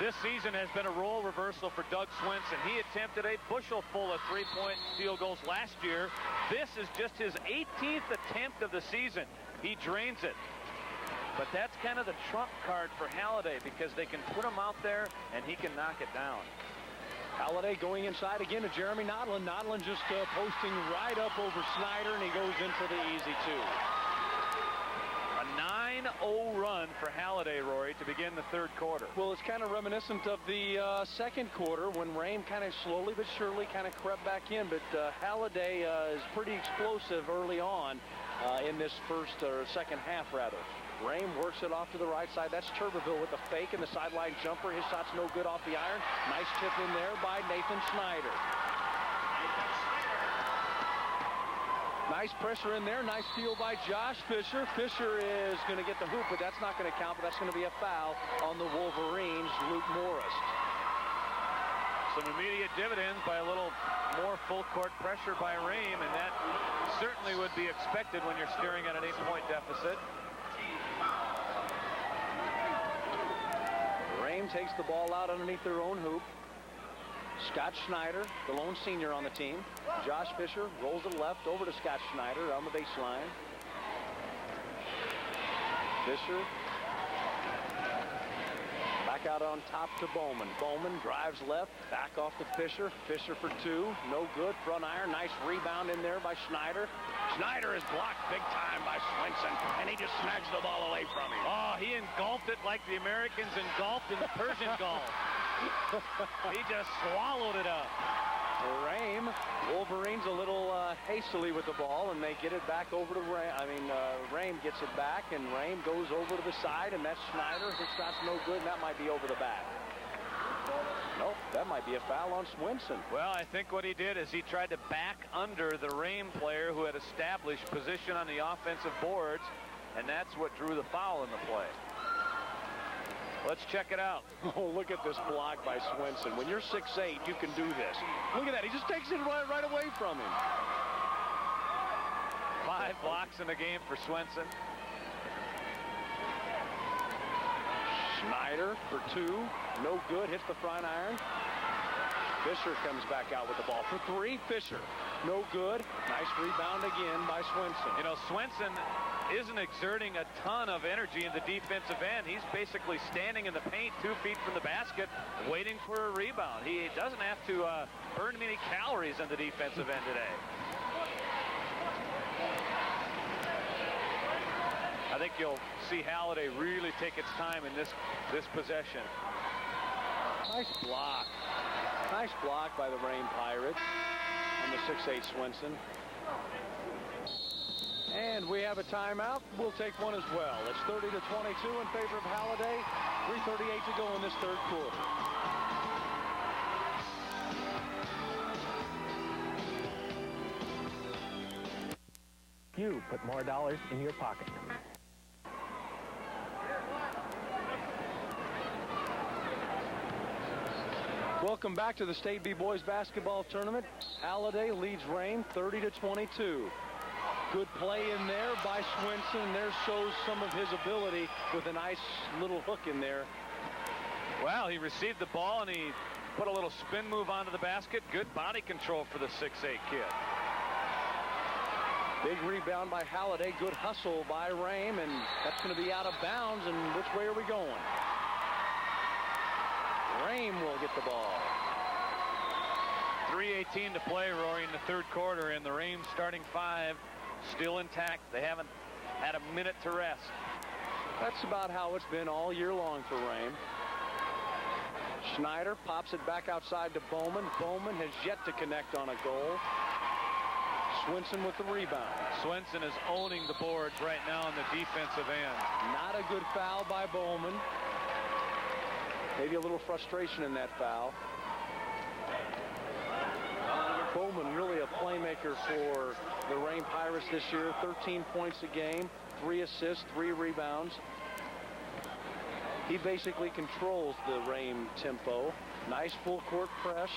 This season has been a role reversal for Doug Swinson. He attempted a bushel full of three-point field goals last year. This is just his 18th attempt of the season. He drains it. But that's kind of the trump card for Halliday because they can put him out there and he can knock it down. Halliday going inside again to Jeremy Nodlin. Nodlin just posting right up over Snyder, and he goes in for the easy two. A 9-0 run for Halliday, Rory, to begin the third quarter. Well, it's kind of reminiscent of the second quarter when Rhame kind of slowly but surely kind of crept back in. But Halliday is pretty explosive early on in this first or second half, rather. Rhame works it off to the right side. That's Tuberville with the fake and the sideline jumper. His shot's no good off the iron. Nice tip in there by Nathan Snyder. Nice pressure in there. Nice steal by Josh Fisher. Fisher is going to get the hoop, but that's not going to count, but that's going to be a foul on the Wolverines, Luke Morris. Some immediate dividends by a little more full court pressure by Rhame, and that certainly would be expected when you're staring at an 8-point deficit. Rhame takes the ball out underneath their own hoop. Scott Schneider, the lone senior on the team. Josh Fisher rolls it left over to Scott Schneider on the baseline. Fisher back out on top to Bowman. Bowman drives left, back off to Fisher. Fisher for two, no good. Front iron, nice rebound in there by Schneider. Schneider is blocked big time by Swinson, and he just snags the ball away from him. Oh, he engulfed it like the Americans engulfed in the Persian Gulf. He just swallowed it up. Rhame, Wolverines a little hastily with the ball, and they get it back over to Rhame. Rhame gets it back, and Rhame goes over to the side, and that's Schneider. His shot's no good, and that might be over the back. Nope, that might be a foul on Swinson. Well, I think what he did is he tried to back under the Rhame player who had established position on the offensive boards, and that's what drew the foul in the play. Let's check it out. Oh, look at this block by Swinson. When you're 6'8", you can do this. Look at that. He just takes it right away from him. 5 blocks in the game for Swinson. Schneider for two. No good. Hits the front iron. Fisher comes back out with the ball for three. Fisher. No good. Nice rebound again by Swinson. You know, Swinson isn't exerting a ton of energy in the defensive end. He's basically standing in the paint 2 feet from the basket waiting for a rebound. He doesn't have to burn many calories in the defensive end today. I think you'll see Halliday really take its time in this possession. Nice block. Nice block by the Rhame Pirates on the 6'8" Swinson. And we have a timeout. We'll take one as well. It's 30-22 in favor of Halliday. 3:38 to go in this third quarter. You put more dollars in your pocket. Welcome back to the State B Boys Basketball Tournament. Halliday leads Rhame 30-22. Good play in there by Swinson. There shows some of his ability with a nice little hook in there. Well, he received the ball and he put a little spin move onto the basket. Good body control for the 6'8" kid. Big rebound by Halliday. Good hustle by Rhame, and that's going to be out of bounds. And which way are we going? Rhame will get the ball. 3:18 to play, Rory, in the third quarter, and the Rhame starting five still intact. They haven't had a minute to rest. That's about how it's been all year long for Rhame. Schneider pops it back outside to Bowman. Bowman has yet to connect on a goal. Swinson with the rebound. Swinson is owning the boards right now on the defensive end. Not a good foul by Bowman. Maybe a little frustration in that foul. Bowman really a playmaker for the Rhame Pirates this year. 13 points a game, 3 assists, 3 rebounds. He basically controls the Rhame tempo. Nice full court press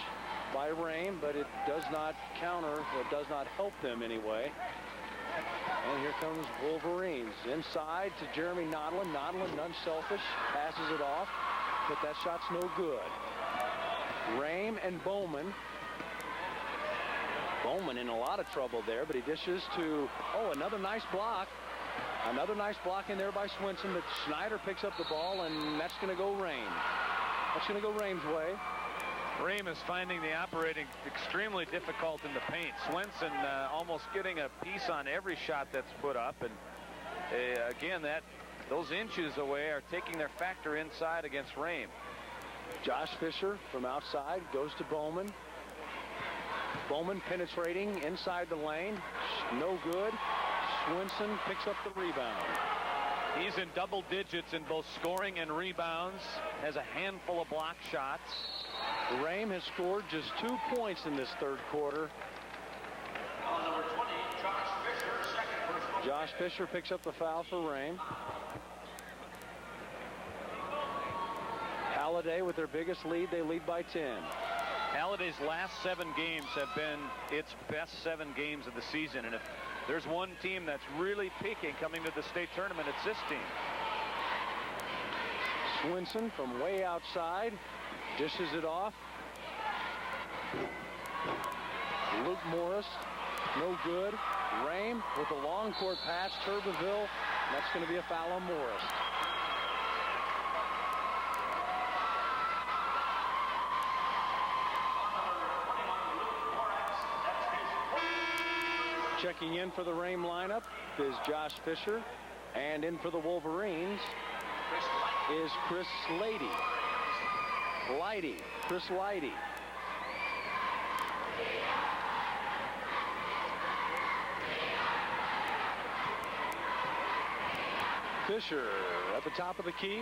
by Rhame, but it does not counter, or does not help them anyway. And here comes Wolverines. Inside to Jeremy Nodlin. Nodlin, unselfish, passes it off. but that shot's no good. Rhame and Bowman. Bowman in a lot of trouble there, but he dishes to, another nice block. Another nice block in there by Swinson, but Schneider picks up the ball, and that's going to go Rhame. That's going to go Rhame's way. Rhame is finding the operating extremely difficult in the paint. Swinson almost getting a piece on every shot that's put up, and again, those inches away are taking their factor inside against Rhame. Josh Fisher from outside goes to Bowman. Bowman penetrating inside the lane. No good. Swinson picks up the rebound. He's in double digits in both scoring and rebounds. Has a handful of block shots. Rhame has scored just 2 points in this third quarter. Number 20, Josh Fisher, second personal. Josh Fisher picks up the foul for Rhame. Halliday with their biggest lead. They lead by 10. Halliday's last 7 games have been its best 7 games of the season. And if there's one team that's really peaking coming to the state tournament, it's this team. Swinson from way outside dishes it off. Luke Morris, no good. Rhame with a long court pass. Turbeville, that's going to be a foul on Morris. Checking in for the Rhame lineup is Josh Fisher, and in for the Wolverines is Chris Chris Leidy. Fisher at the top of the key.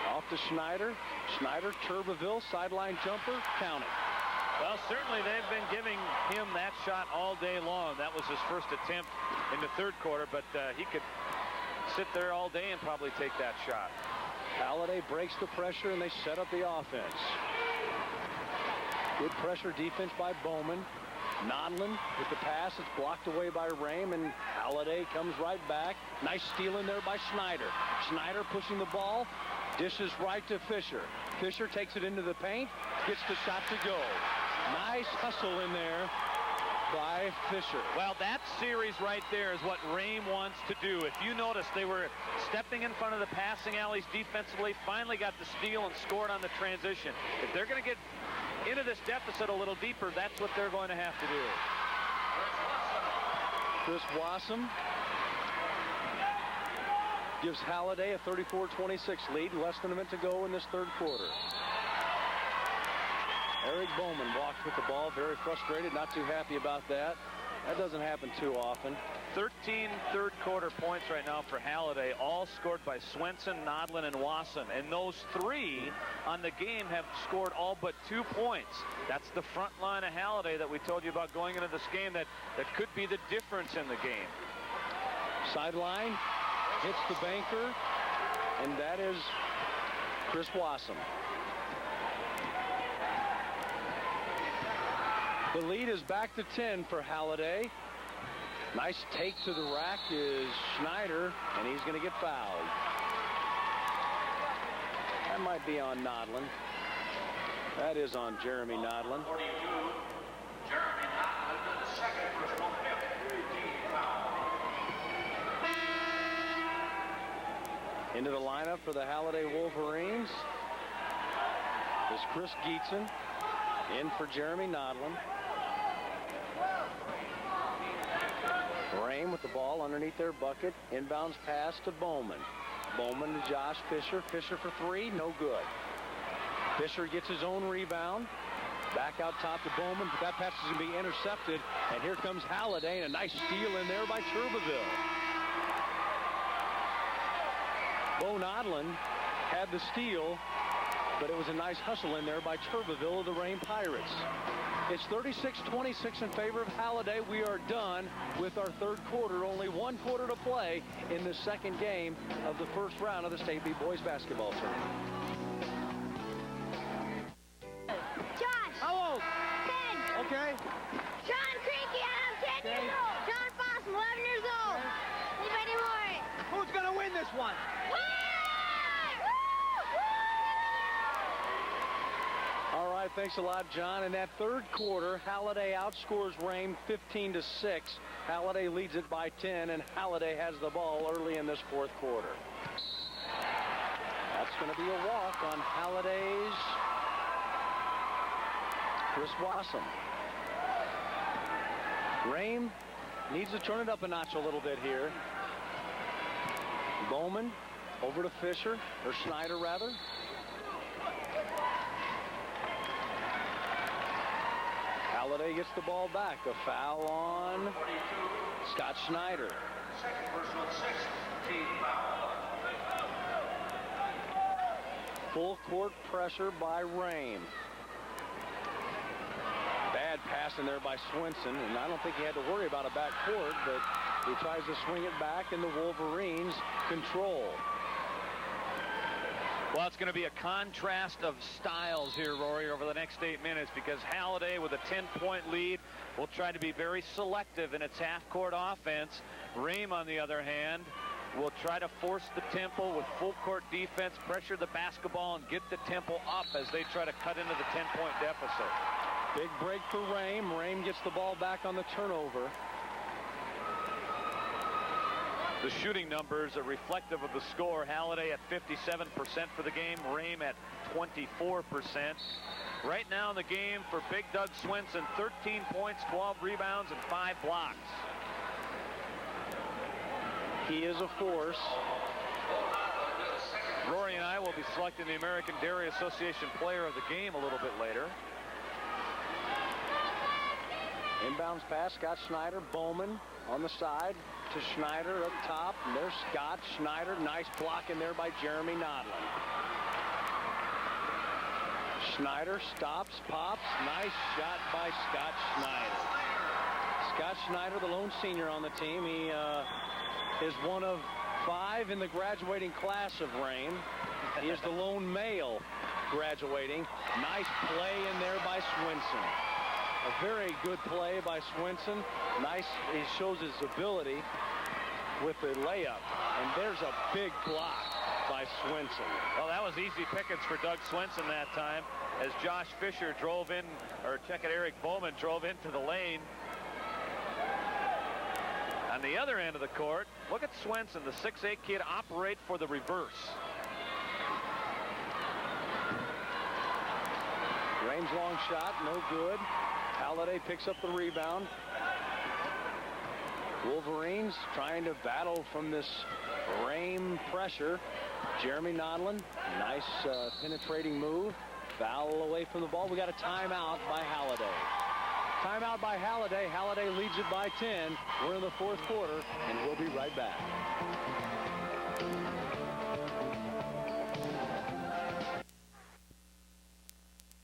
Off to Schneider. Schneider, Turbeville, sideline jumper, count it. Well, certainly they've been giving him that shot all day long. That was his first attempt in the third quarter, but he could sit there all day and probably take that shot. Halliday breaks the pressure, and they set up the offense. Good pressure defense by Bowman. Nodlin with the pass. It's blocked away by Rhame, and Halliday comes right back. Nice steal in there by Schneider. Schneider pushing the ball. Dishes right to Fisher. Fisher takes it into the paint. Gets the shot to go. Nice hustle in there by Fisher. Well, that series right there is what Rhame wants to do. If you notice, they were stepping in front of the passing alleys defensively, finally got the steal and scored on the transition. If they're going to get into this deficit a little deeper, that's what they're going to have to do. Chris Wassam gives Halliday a 34-26 lead. Less than a minute to go in this third quarter. Eric Bowman walked with the ball, very frustrated, not too happy about that. That doesn't happen too often. 13 third quarter points right now for Halliday, all scored by Swinson, Nodlin, and Wasson. And those 3 on the game have scored all but 2 points. That's the front line of Halliday that we told you about going into this game that could be the difference in the game. Sideline, hits the banker, and that is Chris Wassam. The lead is back to 10 for Halliday. Nice take to the rack is Schneider, and he's going to get fouled. That might be on Nodlin. That is on Jeremy Nodlin. 42, Jeremy Nodlin, the second personal, 5th team foul. Into the lineup for the Halliday Wolverines is Chris Gietzen. In for Jeremy Nodlin. Rhame with the ball underneath their bucket. Inbounds pass to Bowman. Bowman to Josh Fisher. Fisher for 3, no good. Fisher gets his own rebound. Back out top to Bowman, but that pass is going to be intercepted. And here comes Halliday, and a nice steal in there by Turbeville. Bo Nodlin had the steal, but it was a nice hustle in there by Turbeville of the Rhame Pirates. It's 36-26 in favor of Halliday. We are done with our third quarter. Only 1 quarter to play in the second game of the first round of the State B Boys Basketball Tournament. Josh. How old? 10. Okay. John Creaky, I'm 10 years old. John Fossum, 11 years old. Anybody more? Who's going to win this one? Woo! Woo! right, thanks a lot, John. In that third quarter, Halliday outscores Rhame 15-6. Halliday leads it by 10, and Halliday has the ball early in this fourth quarter. That's going to be a walk on Halliday's Chris Wassum. Rhame needs to turn it up a notch a little bit here. Bowman over to Fisher, or Snyder rather. Halliday gets the ball back. A foul on Scott Snyder. Full court pressure by Rhame. Bad pass in there by Swinson, and I don't think he had to worry about a back court, but he tries to swing it back, and the Wolverines control. Well, it's going to be a contrast of styles here, Rory, over the next 8 minutes, because Halliday, with a 10-point lead, will try to be very selective in its half-court offense. Rhame, on the other hand, will try to force the tempo with full-court defense, pressure the basketball, and get the tempo up as they try to cut into the 10-point deficit. Big break for Rhame. Rhame gets the ball back on the turnover. The shooting numbers are reflective of the score. Halliday at 57% for the game. Rhame at 24%. Right now in the game for Big Doug Swinson, 13 points, 12 rebounds, and 5 blocks. He is a force. Rory and I will be selecting the American Dairy Association player of the game a little bit later. Inbounds pass, Scott Snyder. Bowman on the side to Schneider up top. And there's Scott Schneider. Nice block in there by Jeremy Nodland. Schneider stops, pops. Nice shot by Scott Schneider. Scott Schneider, the lone senior on the team. He is one of 5 in the graduating class of Rhame. He is the lone male graduating. Nice play in there by Swinson. A very good play by Swinson. Nice, he shows his ability with the layup. And there's a big block by Swinson. Well, that was easy pickings for Doug Swinson that time as Josh Fisher drove in, or check it, Eric Bowman drove into the lane. On the other end of the court, look at Swinson, the 6'8" kid, operate for the reverse. Rhame's long shot, no good. Halliday picks up the rebound. Wolverines trying to battle from this Rhame pressure. Jeremy Nodland, nice penetrating move. Foul away from the ball. We got a timeout by Halliday. Timeout by Halliday. Halliday leads it by 10. We're in the fourth quarter, and we'll be right back.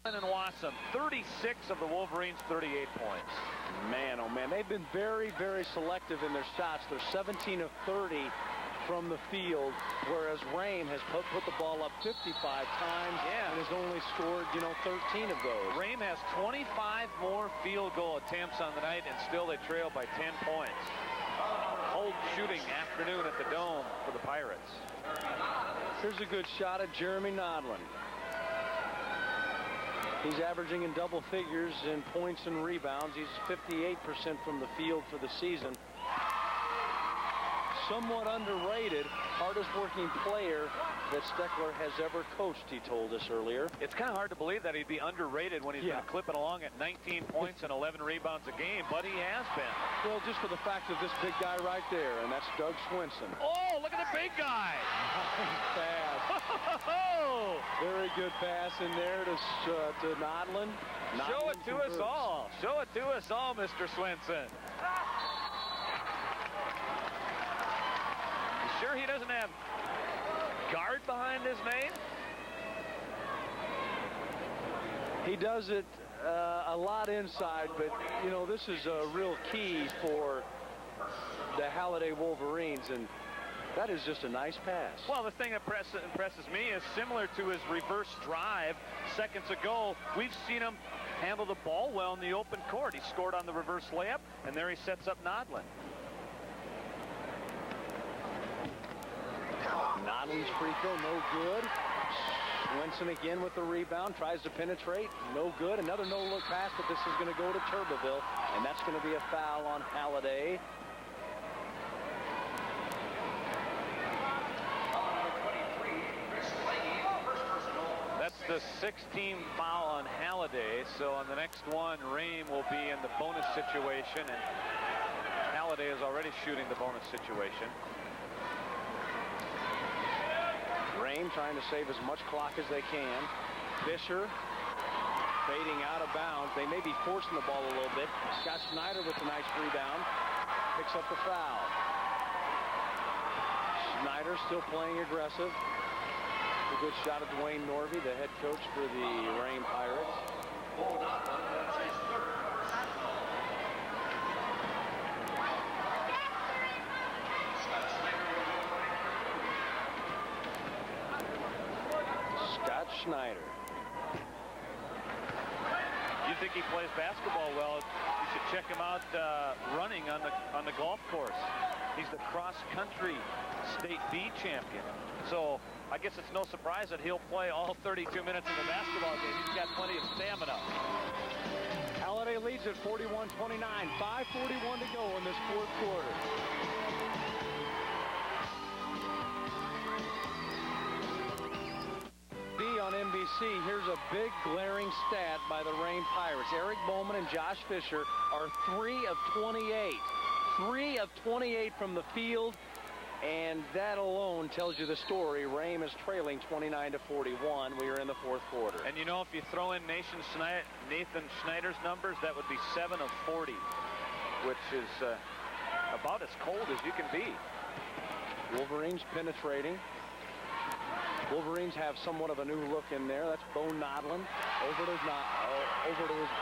And Wassum, 36 of the Wolverines' 38 points. Man, oh man, they've been very, very selective in their shots. They're 17 of 30 from the field, whereas Rhame has put the ball up 55 times and has only scored, 13 of those. Rhame has 25 more field goal attempts on the night, and still they trail by 10 points. Cold shooting afternoon at the Dome for the Pirates. Here's a good shot at Jeremy Nodland. He's averaging in double figures in points and rebounds. He's 58% from the field for the season. Somewhat underrated, hardest working player that Steckler has ever coached, he told us earlier. It's kind of hard to believe that he'd be underrated when he's been clipping along at 19 points and 11 rebounds a game, but he has been. Well, just for the fact of this big guy right there, and that's Doug Swinson. Oh, look at the big guy. Pass. Very good pass in there to Nodland. Show it to us all. Show it to us all, Mr. Swinson. You sure he doesn't have guard behind his name? He does it a lot inside, but, this is a real key for the Halliday Wolverines, and that is just a nice pass. Well, the thing that impresses me is similar to his reverse drive seconds ago. We've seen him handle the ball well in the open court. He scored on the reverse layup, and there he sets up Nodland. Nodland's free throw, no good. Swinson again with the rebound, tries to penetrate, no good. Another no-look pass, but this is going to go to Turbeville, and that's going to be a foul on Halliday. That's the 6th-team foul on Halliday. So on the next one, Rhame will be in the bonus situation, and Halliday is already shooting the bonus situation. Rhame trying to save as much clock as they can. Fisher fading out of bounds. They may be forcing the ball a little bit. Scott Schneider with a nice rebound. Picks up the foul. Schneider still playing aggressive. A good shot at Dwayne Norby, the head coach for the Rhame Pirates. Scott Schneider. You think he plays basketball well? You should check him out running on the golf course. He's the cross-country state B champion. So I guess it's no surprise that he'll play all 32 minutes of the basketball game. He's got plenty of stamina. Halliday leads at 41-29. 5:41 to go in this fourth quarter. On NBC, here's a big glaring stat by the Rhame Pirates. Eric Bowman and Josh Fisher are 3 of 28. 3 of 28 from the field, and that alone tells you the story. Rhame is trailing 29-41. We are in the fourth quarter. And you know, if you throw in Nathan Schneider's numbers, that would be 7 of 40, which is about as cold as you can be. Wolverines penetrating. Wolverines have somewhat of a new look in there. That's Bo Nodlin over to his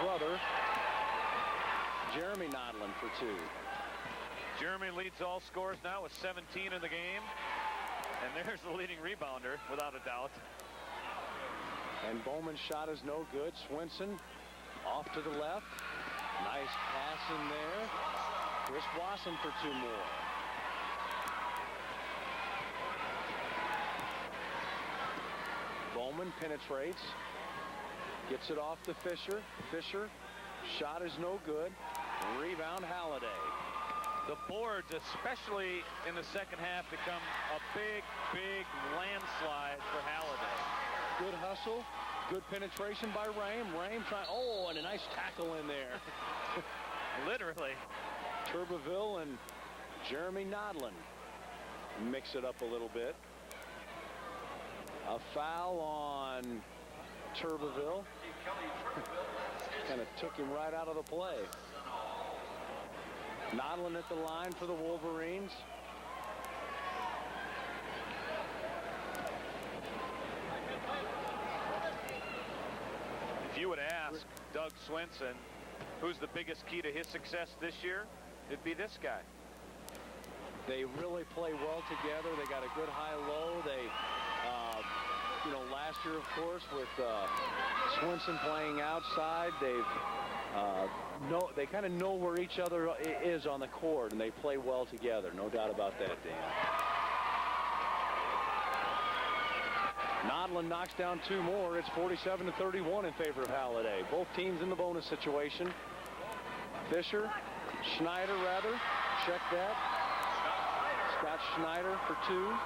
brother, Jeremy Nodlin, for 2. Jeremy leads all scores now with 17 in the game. And there's the leading rebounder, without a doubt. And Bowman's shot is no good. Swinson off to the left. Nice pass in there. Chris Wasson for 2 more. Bowman penetrates, gets it off to Fisher. Fisher, shot is no good. Rebound, Halliday. The boards, especially in the second half, become a big, big landslide for Halliday. Good hustle, good penetration by Rhame. Rhame trying, and a nice tackle in there. Literally. Turbeville and Jeremy Nodlin mix it up a little bit. A foul on Turbeville. Kind of took him right out of the play. Nodlin at the line for the Wolverines. If you would ask Doug Swinson who's the biggest key to his success this year, it'd be this guy. They really play well together. They got a good high-low. They, last year, of course, with Swinson playing outside, they kind of know where each other is on the court, and they play well together. No doubt about that, Dan. Nodlin knocks down 2 more. It's 47-31 in favor of Halliday. Both teams in the bonus situation. Schneider, rather. Check that. Scott Schneider for 2.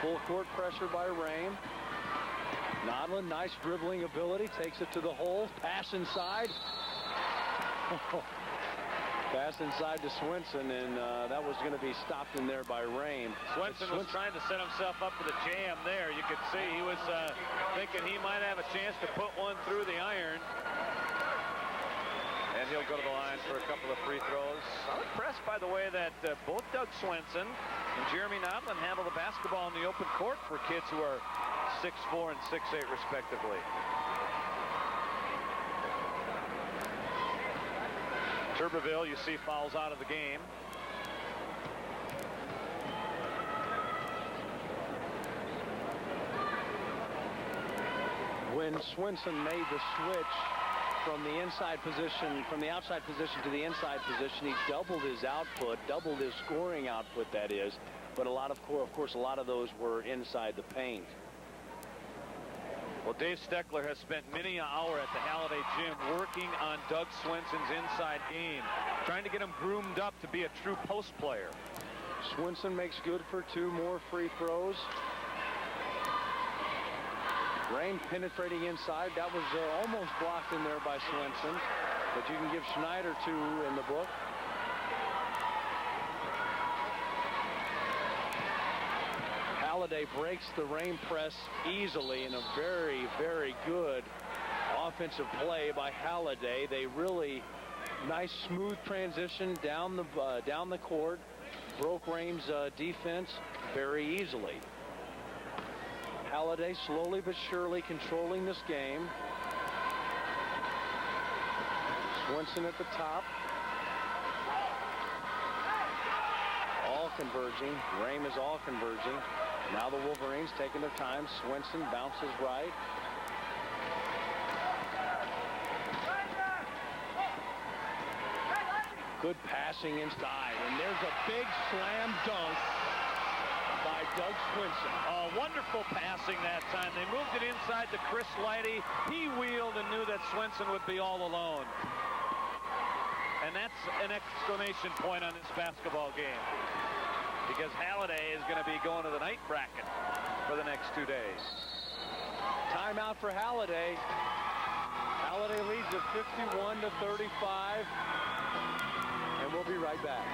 Full court pressure by Rhame. Nodlin, nice dribbling ability, takes it to the hole. Pass inside. Pass inside to Swinson, and that was going to be stopped in there by Rhame. Swinson was trying to set himself up for the jam there. You could see he was thinking he might have a chance to put one through the iron. And he'll go to the line for a couple of free throws. I'm impressed by the way that both Doug Swinson and Jeremy Nodlin handle the basketball in the open court for kids who are 6'4" and 6'8" respectively. Turbeville, you see, fouls out of the game. When Swinson made the switch from the inside position, from the outside position to the inside position, he doubled his output, doubled his scoring output, that is. but of course, a lot of those were inside the paint. Well, Dave Steckler has spent many an hour at the Halliday gym working on Doug Swenson's inside game, trying to get him groomed up to be a true post player. Swenson makes good for 2 more free throws. Rhame penetrating inside. That was almost blocked in there by Swenson, but you can give Schneider 2 in the book. Halliday breaks the Rhame press easily in a very, very good offensive play by Halliday. They really nice smooth transition down the court, broke Rhame's defense very easily. Halliday slowly but surely controlling this game. Swenson at the top. All converging. Rhame is all converging. Now the Wolverines taking their time. Swenson bounces right. Good passing inside. And there's a big slam dunk by Doug Swenson. Oh, wonderful passing that time. They moved it inside to Chris Halliday. He wheeled and knew that Swenson would be all alone. And that's an exclamation point on this basketball game, because Halliday is going to be going to the night bracket for the next 2 days. Timeout for Halliday. Halliday leads at 51-35. And we'll be right back.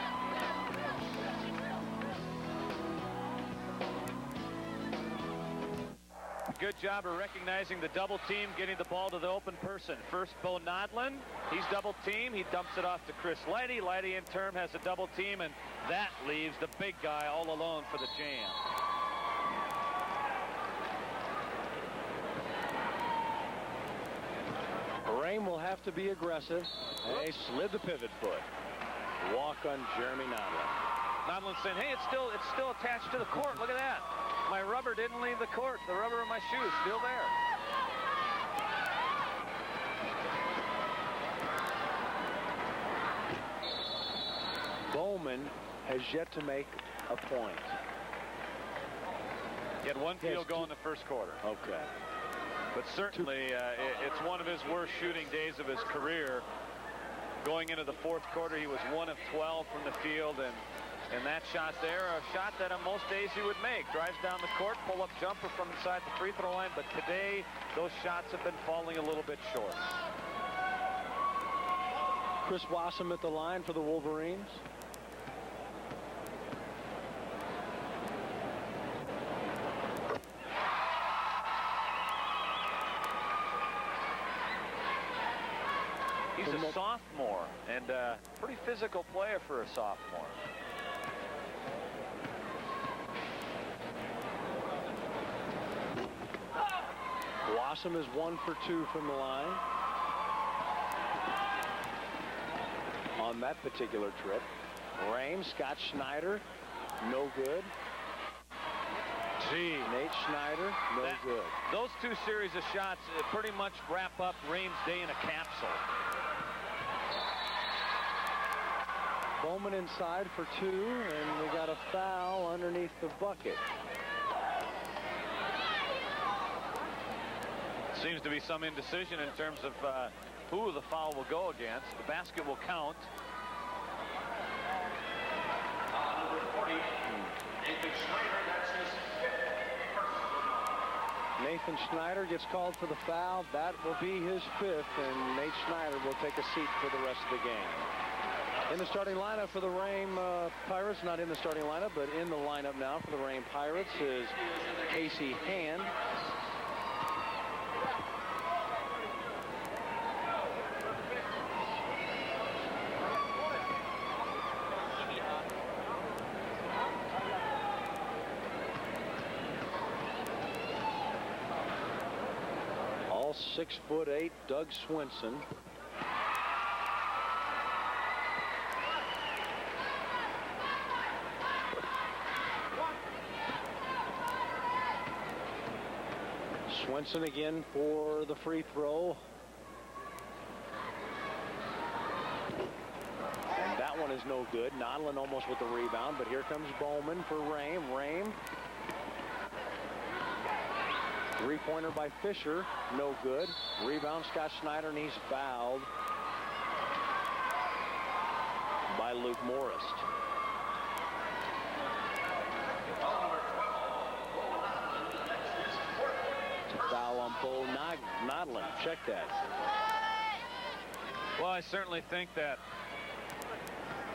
Good job of recognizing the double team, getting the ball to the open person. First, Bo Nodlin. He's double team. He dumps it off to Chris Halliday. Halliday in turn has a double team, and that leaves the big guy all alone for the jam. Rhame will have to be aggressive. They slid the pivot foot. Walk on Jeremy Nodlin. Nodlin saying, hey, it's still attached to the court. Look at that. My rubber didn't leave the court. The rubber in my shoe is still there. Bowman has yet to make a point. He had one field goal in the first quarter. Okay. But certainly, it's one of his worst shooting days of his career. Going into the fourth quarter, he was 1 of 12 from the field, and that shot there, a shot that on most days he would make. Drives down the court, pull-up jumper from inside the free throw line, but today, those shots have been falling a little bit short. Chris Wassam at the line for the Wolverines. He's a sophomore and a pretty physical player for a sophomore. Wassam is 1 for 2 from the line on that particular trip. Rhame, Scott Schneider, no good. Gee. Nate Schneider, no good. Those 2 series of shots pretty much wrap up Rhame's day in a capsule. Bowman inside for 2, and we got a foul underneath the bucket. Seems to be some indecision in terms of who the foul will go against. The basket will count. Nathan Schneider gets called for the foul. That will be his 5th, and Nate Schneider will take a seat for the rest of the game. In the starting lineup for the Rhame Pirates, not in the starting lineup, but in the lineup now for the Rhame Pirates is Casey Hand. All 6'8", Doug Swenson. Swenson again for the free throw. And that one is no good. Nodlin almost with the rebound, but here comes Bowman for Rhame. Rhame. Three-pointer by Fisher, no good. Rebound, Scott Schneider, and he's fouled by Luke Morris. It's a foul on Bo Nodlin. Check that. Well, I certainly think that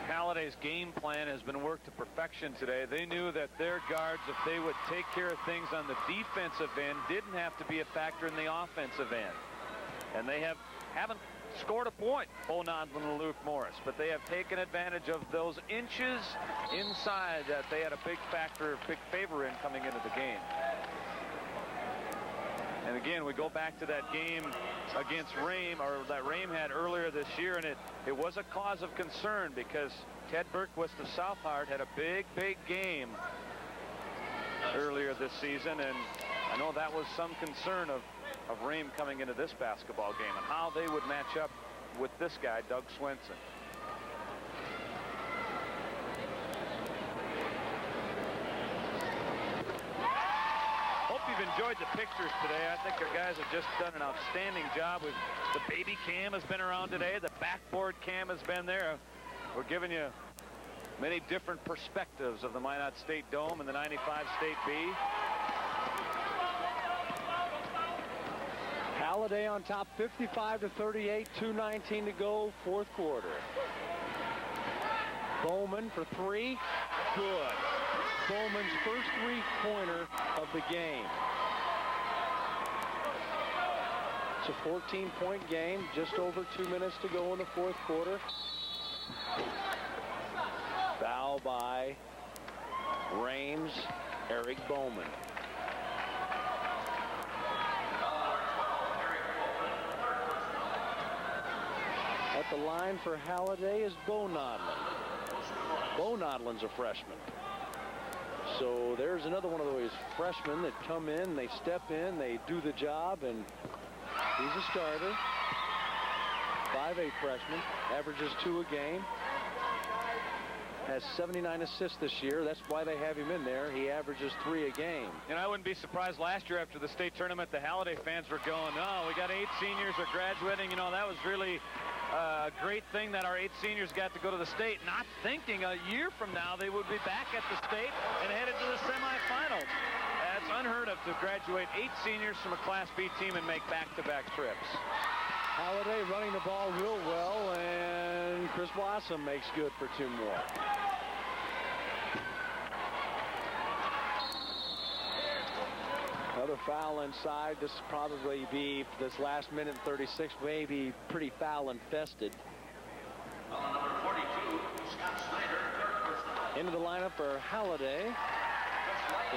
Halliday's game plan has been worked to perfection today. They knew that their guards, if they would take care of things on the defensive end, didn't have to be a factor in the offensive end. And they haven't scored a point, Bo Nodlin and Luke Morris, but they have taken advantage of those inches inside that they had a big factor, big favor in coming into the game. And again, we go back to that game against Rhame, or that Rhame had earlier this year, and it was a cause of concern because Ted Berquist of Southard had a big game earlier this season, and I know that was some concern of Rhame coming into this basketball game and how they would match up with this guy, Doug Swenson. Hope you've enjoyed the pictures today. I think our guys have just done an outstanding job. The baby cam has been around today. The backboard cam has been there. We're giving you many different perspectives of the Minot State Dome and the 95 State B. Halliday on top 55-38, 2:19 to go, fourth quarter. Bowman for three, good. Bowman's first three-pointer of the game. It's a 14-point game, just over 2 minutes to go in the fourth quarter. Foul by Rhame's Eric Bowman. At the line for Halliday is Bo Nodlin. Bo Nodlin's a freshman. So there's another one of those freshmen that come in, they step in, they do the job, and he's a starter. 5'8" freshman, averages 2 a game. Has 79 assists this year. That's why they have him in there. He averages 3 a game. And I wouldn't be surprised last year after the state tournament, the Halliday fans were going, oh, we got 8 seniors are graduating. You know, that was really a great thing that our 8 seniors got to go to the state, not thinking a year from now they would be back at the state and headed to the semifinals. That's unheard of to graduate 8 seniors from a Class B team and make back-to-back trips. Halliday running the ball real well, and Chris Blossom makes good for 2 more. Another foul inside. This will probably be, this last minute 36, maybe pretty foul infested. Number 42, Scott Snyder. Into the lineup for Halliday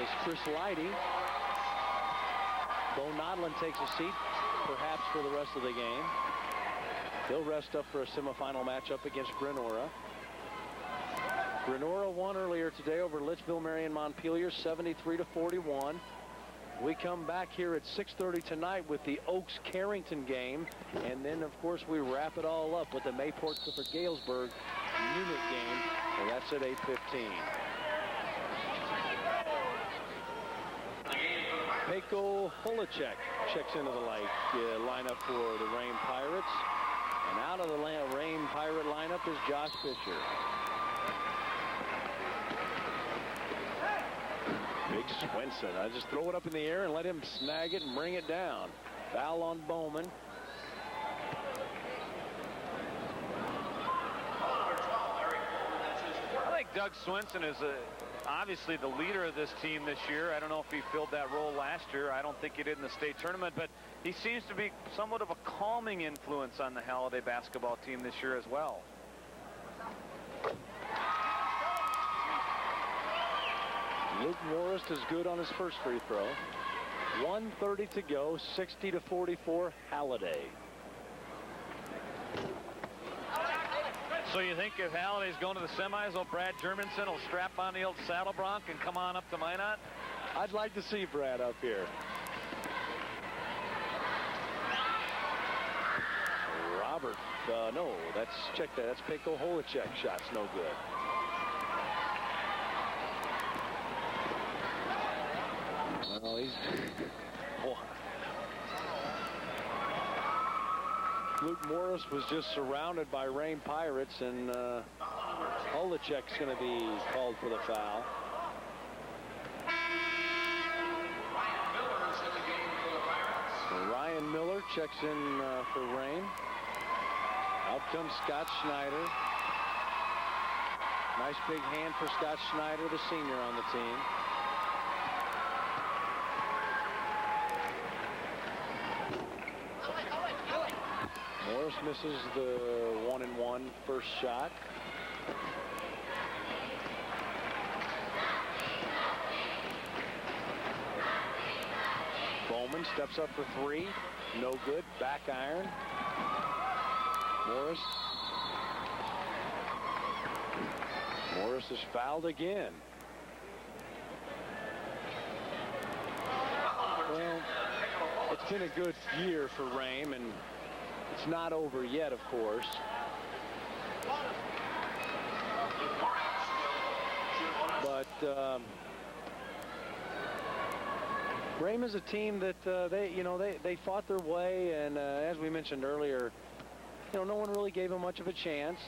is Chris Leidy. Bo Nodlin takes a seat, perhaps for the rest of the game. He'll rest up for a semifinal matchup against Grenora. Grenora won earlier today over Litchfield Marion Montpelier, 73-41. We come back here at 6:30 tonight with the Oaks Carrington game, and then of course we wrap it all up with the Mayport Clifford Galesburg unit game, and that's at 8:15. Peko Holacek checks into the lineup for the Rhame Pirates, and out of the Rhame Pirate lineup is Josh Fisher. Big Swenson. I just throw it up in the air and let him snag it and bring it down. Foul on Bowman. I think Doug Swenson is obviously the leader of this team this year. I don't know if he filled that role last year. I don't think he did in the state tournament, but he seems to be somewhat of a calming influence on the Halliday basketball team this year as well. Luke Morris is good on his first free throw. 1:30 to go, 60-44 Halliday. So you think if Halliday's going to the semis, old Brad Germanson will strap on the old saddle bronc and come on up to Minot? I'd like to see Brad up here. Robert No, check that. That's Peko Holicek. Shot's no good. Well, Luke Morris was just surrounded by Rhame Pirates, and Holicek's going to be called for the foul. Ryan Miller checks in for Rhame. Out comes Scott Schneider. Nice big hand for Scott Schneider, the senior on the team. Morris misses the 1-and-1 first shot. Bowman steps up for three. No good. Back iron. Morris is fouled again. Well, it's been a good year for Rhame, and it's not over yet, of course. But Rhame is a team that they fought their way, and as we mentioned earlier, no one really gave them much of a chance.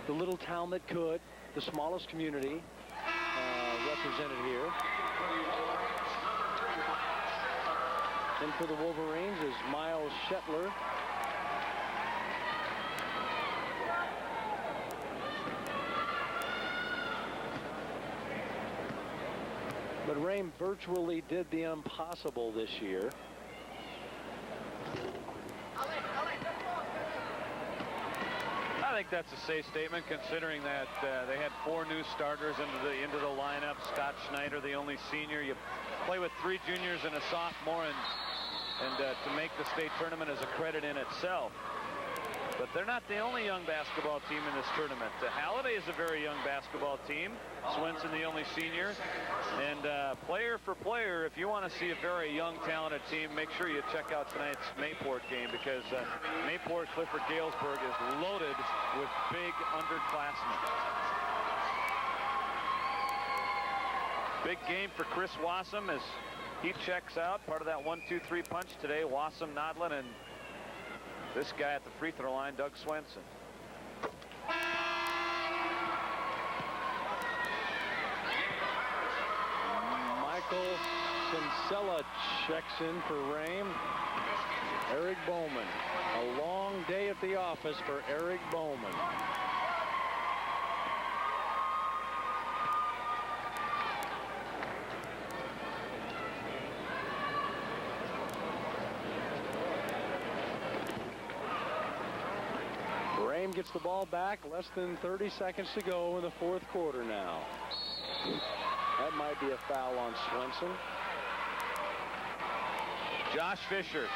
The little town that could, the smallest community represented here. And for the Wolverines is Miles Shetler. But Rhame virtually did the impossible this year. I think that's a safe statement, considering that they had 4 new starters into the lineup. Scott Schneider, the only senior. You play with 3 juniors and a sophomore, and to make the state tournament is a credit in itself. But they're not the only young basketball team in this tournament. Halliday is a very young basketball team. Swenson, the only senior. And player for player, if you want to see a very young, talented team, make sure you check out tonight's Mayport game, because Mayport Clifford Galesburg is loaded with big underclassmen. Big game for Chris Wassam as he checks out. Part of that 1-2-3 punch today. Wassam, Nodlin, and this guy at the free throw line, Doug Swenson. Michael Kinsella checks in for Rhame. Eric Bowman. A long day at the office for Eric Bowman. Rhame gets the ball back. Less than 30 seconds to go in the fourth quarter now. That might be a foul on Swenson. Josh Fisher,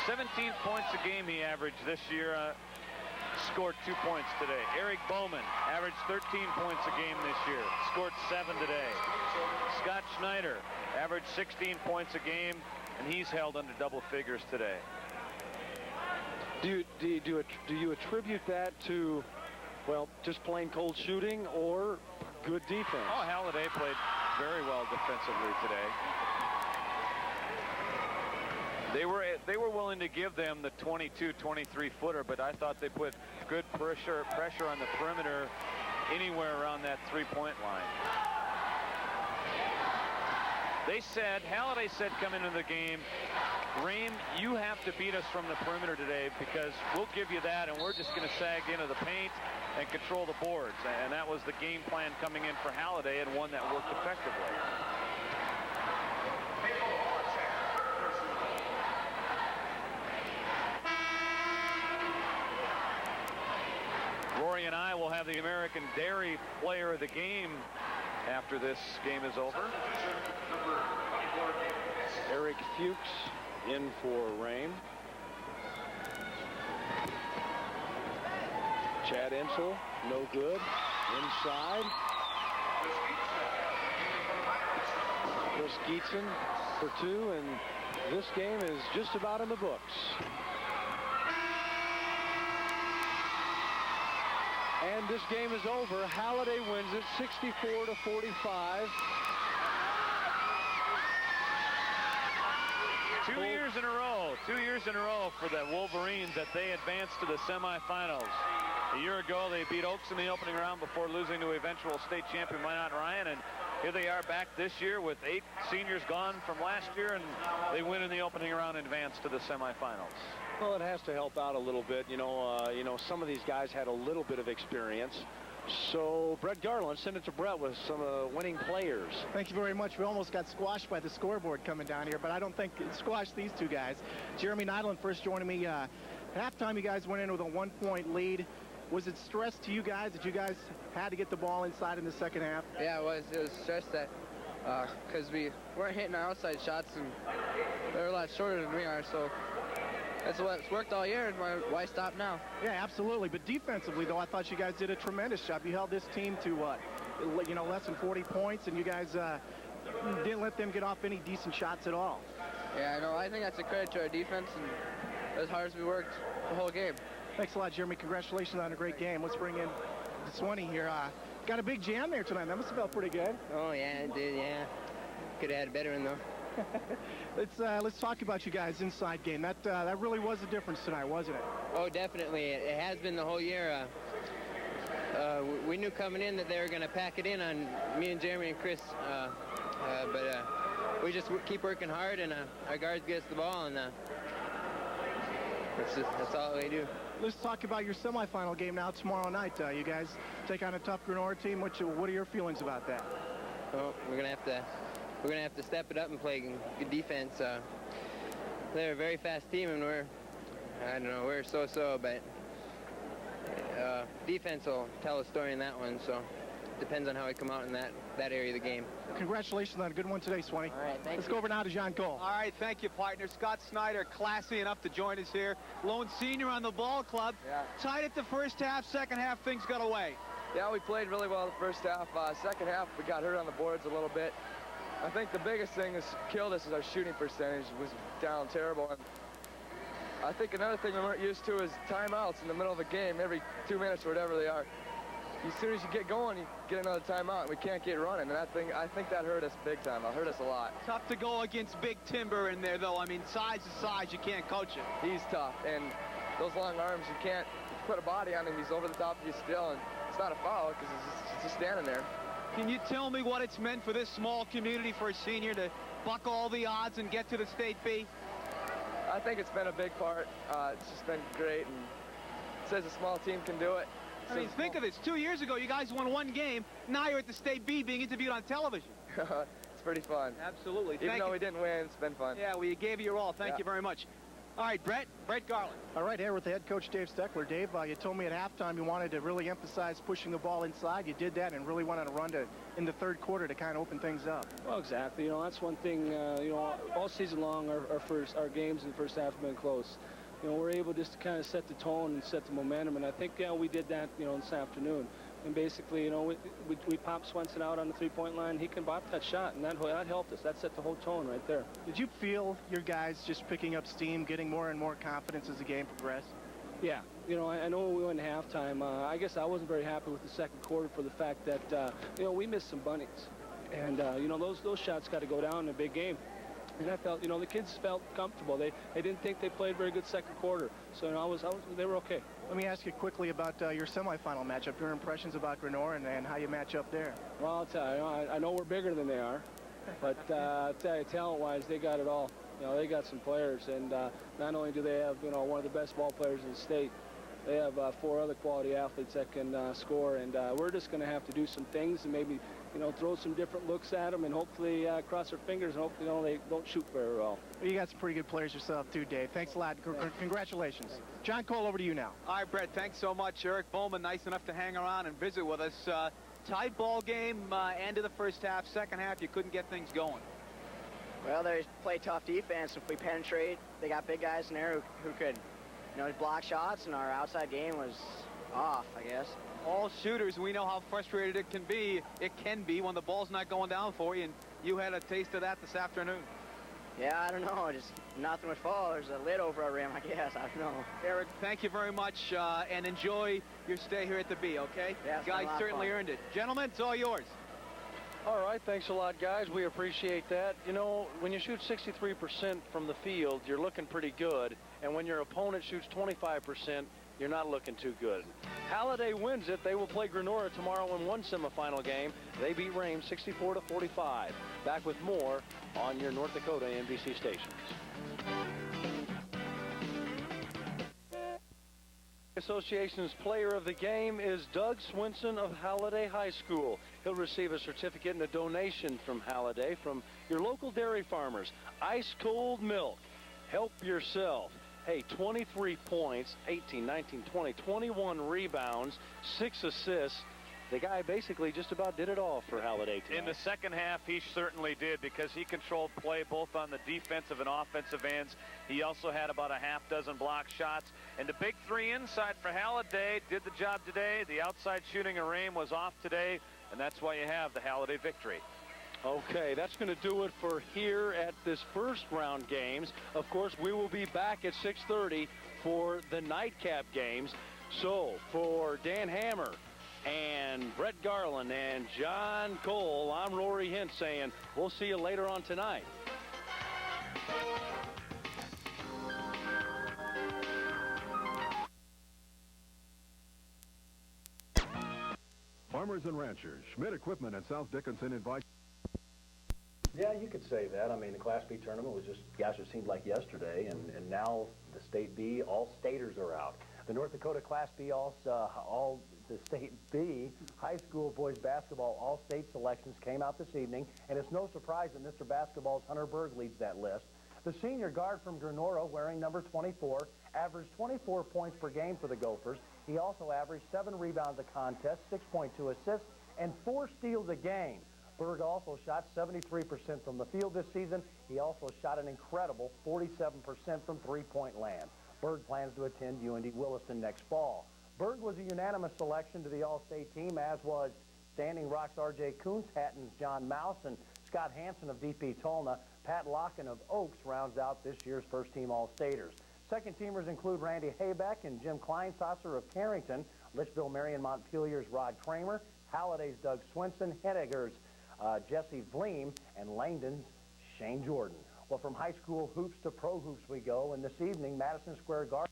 17 points a game he averaged this year. Scored 2 points today. Eric Bowman averaged 13 points a game this year. Scored 7 today. Scott Schneider averaged 16 points a game, and he's held under double figures today. Do you attribute that to, well, just plain cold shooting or good defense? Oh, Halliday played very well defensively today. They were willing to give them the 22, 23 footer, but I thought they put good pressure on the perimeter anywhere around that 3-point line. Halliday said coming into the game, Rhame, you have to beat us from the perimeter today, because we'll give you that, and we're just going to sag into the paint and control the boards. And that was the game plan coming in for Halliday, and one that worked effectively. Rory and I will have the American Dairy Player of the Game after this game is over. Eric Fuchs in for Rhame. Chad Ensel, no good. Inside. Chris Geetson for 2, and this game is just about in the books. And this game is over. Halliday wins it 64-45. 2 years in a row. 2 years in a row for the Wolverines that they advanced to the semifinals. A year ago, they beat Oaks in the opening round before losing to eventual state champion Minot Ryan. And here they are back this year with 8 seniors gone from last year, and they win in the opening round and advance to the semifinals. Well, it has to help out a little bit. You know, some of these guys had a little bit of experience. So, Brett Garland, send it to Brett with some winning players. Thank you very much. We almost got squashed by the scoreboard coming down here, but I don't think it squashed these two guys. Jeremy Nydland first joining me. Halftime, you guys went in with a 1-point lead. Was it stress to you guys that you guys had to get the ball inside in the second half? Yeah, it was. It was stress that because we weren't hitting our outside shots, and they're a lot shorter than we are, so that's what's worked all year, and why stop now? Yeah, absolutely. But defensively, though, I thought you guys did a tremendous job. You held this team to, less than 40 points, and you guys didn't let them get off any decent shots at all. Yeah, I know. I think that's a credit to our defense and as hard as we worked the whole game. Thanks a lot, Jeremy. Congratulations on a great game. Let's bring in Swanee here. Got a big jam there tonight. That must have felt pretty good. Oh, yeah, it did, yeah. Could have had a better one, though. Let's talk about you guys' inside game. That really was a difference tonight, wasn't it? Oh, definitely. It has been the whole year. We knew coming in that they were going to pack it in on me and Jeremy and Chris, but we just keep working hard, and our guards get us the ball, and that's all we do. Let's talk about your semifinal game now tomorrow night. You guys take on a tough Grenora team. What are your feelings about that? Well, we're gonna have to step it up and play good defense. They're a very fast team, and we're so-so, but defense will tell a story in that one. So depends on how we come out in that area of the game. Congratulations on a good one today, Swanee. All right, thank you. Let's go over now to John Cole. All right, thank you, partner. Scott Snyder, classy enough to join us here. Lone senior on the ball club. Yeah. Tied at the first half, second half, things got away. Yeah, we played really well the first half. Second half, we got hurt on the boards a little bit. I think the biggest thing that's killed us is our shooting percentage was down terrible. And I think another thing we weren't used to is timeouts in the middle of a game, every 2 minutes or whatever they are. As soon as you get going, you get another timeout, and we can't get running. And I think that hurt us big time. It hurt us a lot. Tough to go against Big Timber in there, though. I mean, size is size. You can't coach it. He's tough, and those long arms, you can't put a body on him. He's over the top of you still, and it's not a foul because he's just standing there. Can you tell me what it's meant for this small community for a senior to buck all the odds and get to the State B? I think it's been a big part. It's just been great, and it says a small team can do it. I mean, think of this. 2 years ago, you guys won one game. Now you're at the State B being interviewed on television. It's pretty fun. Absolutely. Even though we didn't win, it's been fun. Yeah, well, you gave it your all. Thank you very much. All right, Brett Garland. All right, here with the head coach, Dave Steckler. Dave, you told me at halftime you wanted to really emphasize pushing the ball inside. You did that and really went on a run in the third quarter to kind of open things up. Well, exactly. That's one thing, all season long, our games in the first half have been close. We're able just to kind of set the tone and set the momentum, and I think, we did that, this afternoon. And basically, we popped Swenson out on the three-point line. He can bop that shot, and that helped us. That set the whole tone right there. Did you feel your guys just picking up steam, getting more and more confidence as the game progressed? Yeah. I know we went in halftime. I guess I wasn't very happy with the second quarter for the fact that, we missed some bunnies. And, those shots got to go down in a big game. And I felt, the kids felt comfortable. They didn't think they played very good second quarter. So, they were okay. Let me ask you quickly about your semifinal matchup, your impressions about Grenora and how you match up there. Well, I'll tell you, I know we're bigger than they are. But I'll tell you, talent-wise, they got it all. They got some players. And not only do they have, one of the best ball players in the state, they have 4 other quality athletes that can score. And we're just going to have to do some things and maybe throw some different looks at them and hopefully cross our fingers and hopefully, they don't shoot very well. You got some pretty good players yourself, too, Dave. Thanks a lot. Congratulations. John Cole, over to you now. All right, Brett, thanks so much. Eric Bowman, nice enough to hang around and visit with us. Tight ball game, end of the first half. Second half, you couldn't get things going. Well, they play tough defense. If we penetrate, they got big guys in there who could, block shots, and our outside game was off, I guess. All shooters, we know how frustrated it can be. It can be when the ball's not going down for you, and you had a taste of that this afternoon. Yeah, I don't know. Just nothing would fall. There's a lid over our rim, I guess. I don't know. Eric, thank you very much, and enjoy your stay here at the B, okay? Yeah, guys certainly earned it. Gentlemen, it's all yours. All right, thanks a lot, guys. We appreciate that. You know, when you shoot 63% from the field, you're looking pretty good. And when your opponent shoots 25%, you're not looking too good. Halliday wins it. They will play Granora tomorrow in one semifinal game. They beat Rhame 64-45. Back with more on your North Dakota NBC stations. Association's player of the game is Doug Swinson of Halliday High School. He'll receive a certificate and a donation from Halliday from your local dairy farmers. Ice cold milk. Help yourself. Hey, 23 points, 18, 19, 20, 21 rebounds, 6 assists. The guy basically just about did it all for Halliday tonight. In the second half, he certainly did, because he controlled play both on the defensive and offensive ends. He also had about a half dozen block shots. And the big three inside for Halliday did the job today. The outside shooting of Rhame was off today, and that's why you have the Halliday victory. Okay, that's going to do it for here at this first round games. Of course, we will be back at 6:30 for the nightcap games. So, for Dan Hammer and Brett Garland and John Cole, I'm Rory Hint saying we'll see you later on tonight. Farmers and ranchers, Schmidt Equipment at South Dickinson invite. Yeah, you could say that. I mean, the Class B tournament was just, gosh, it seemed like yesterday, and now the State B, all staters are out. The North Dakota Class B, the State B high school boys basketball all-state selections came out this evening, and it's no surprise that Mr. Basketball's Hunter Berg leads that list. The senior guard from Granora, wearing number 24, averaged 24 points per game for the Gophers. He also averaged 7 rebounds a contest, 6.2 assists, and 4 steals a game. Berg also shot 73% from the field this season. He also shot an incredible 47% from three-point land. Berg plans to attend UND Williston next fall. Berg was a unanimous selection to the All-State team, as was Standing Rock's R.J. Kuntz, Hatton's John Mouse, and Scott Hansen of DP Tolna. Pat Locken of Oaks rounds out this year's first-team All-Staters. Second-teamers include Randy Haybeck and Jim Kleinsasser of Carrington, Litchfield Marion Montpelier's Rod Kramer, Halliday's Doug Swinson, Henniger's Jesse Vleem, and Langdon's Shane Jordan. Well, from high school hoops to pro hoops we go, and this evening, Madison Square Garden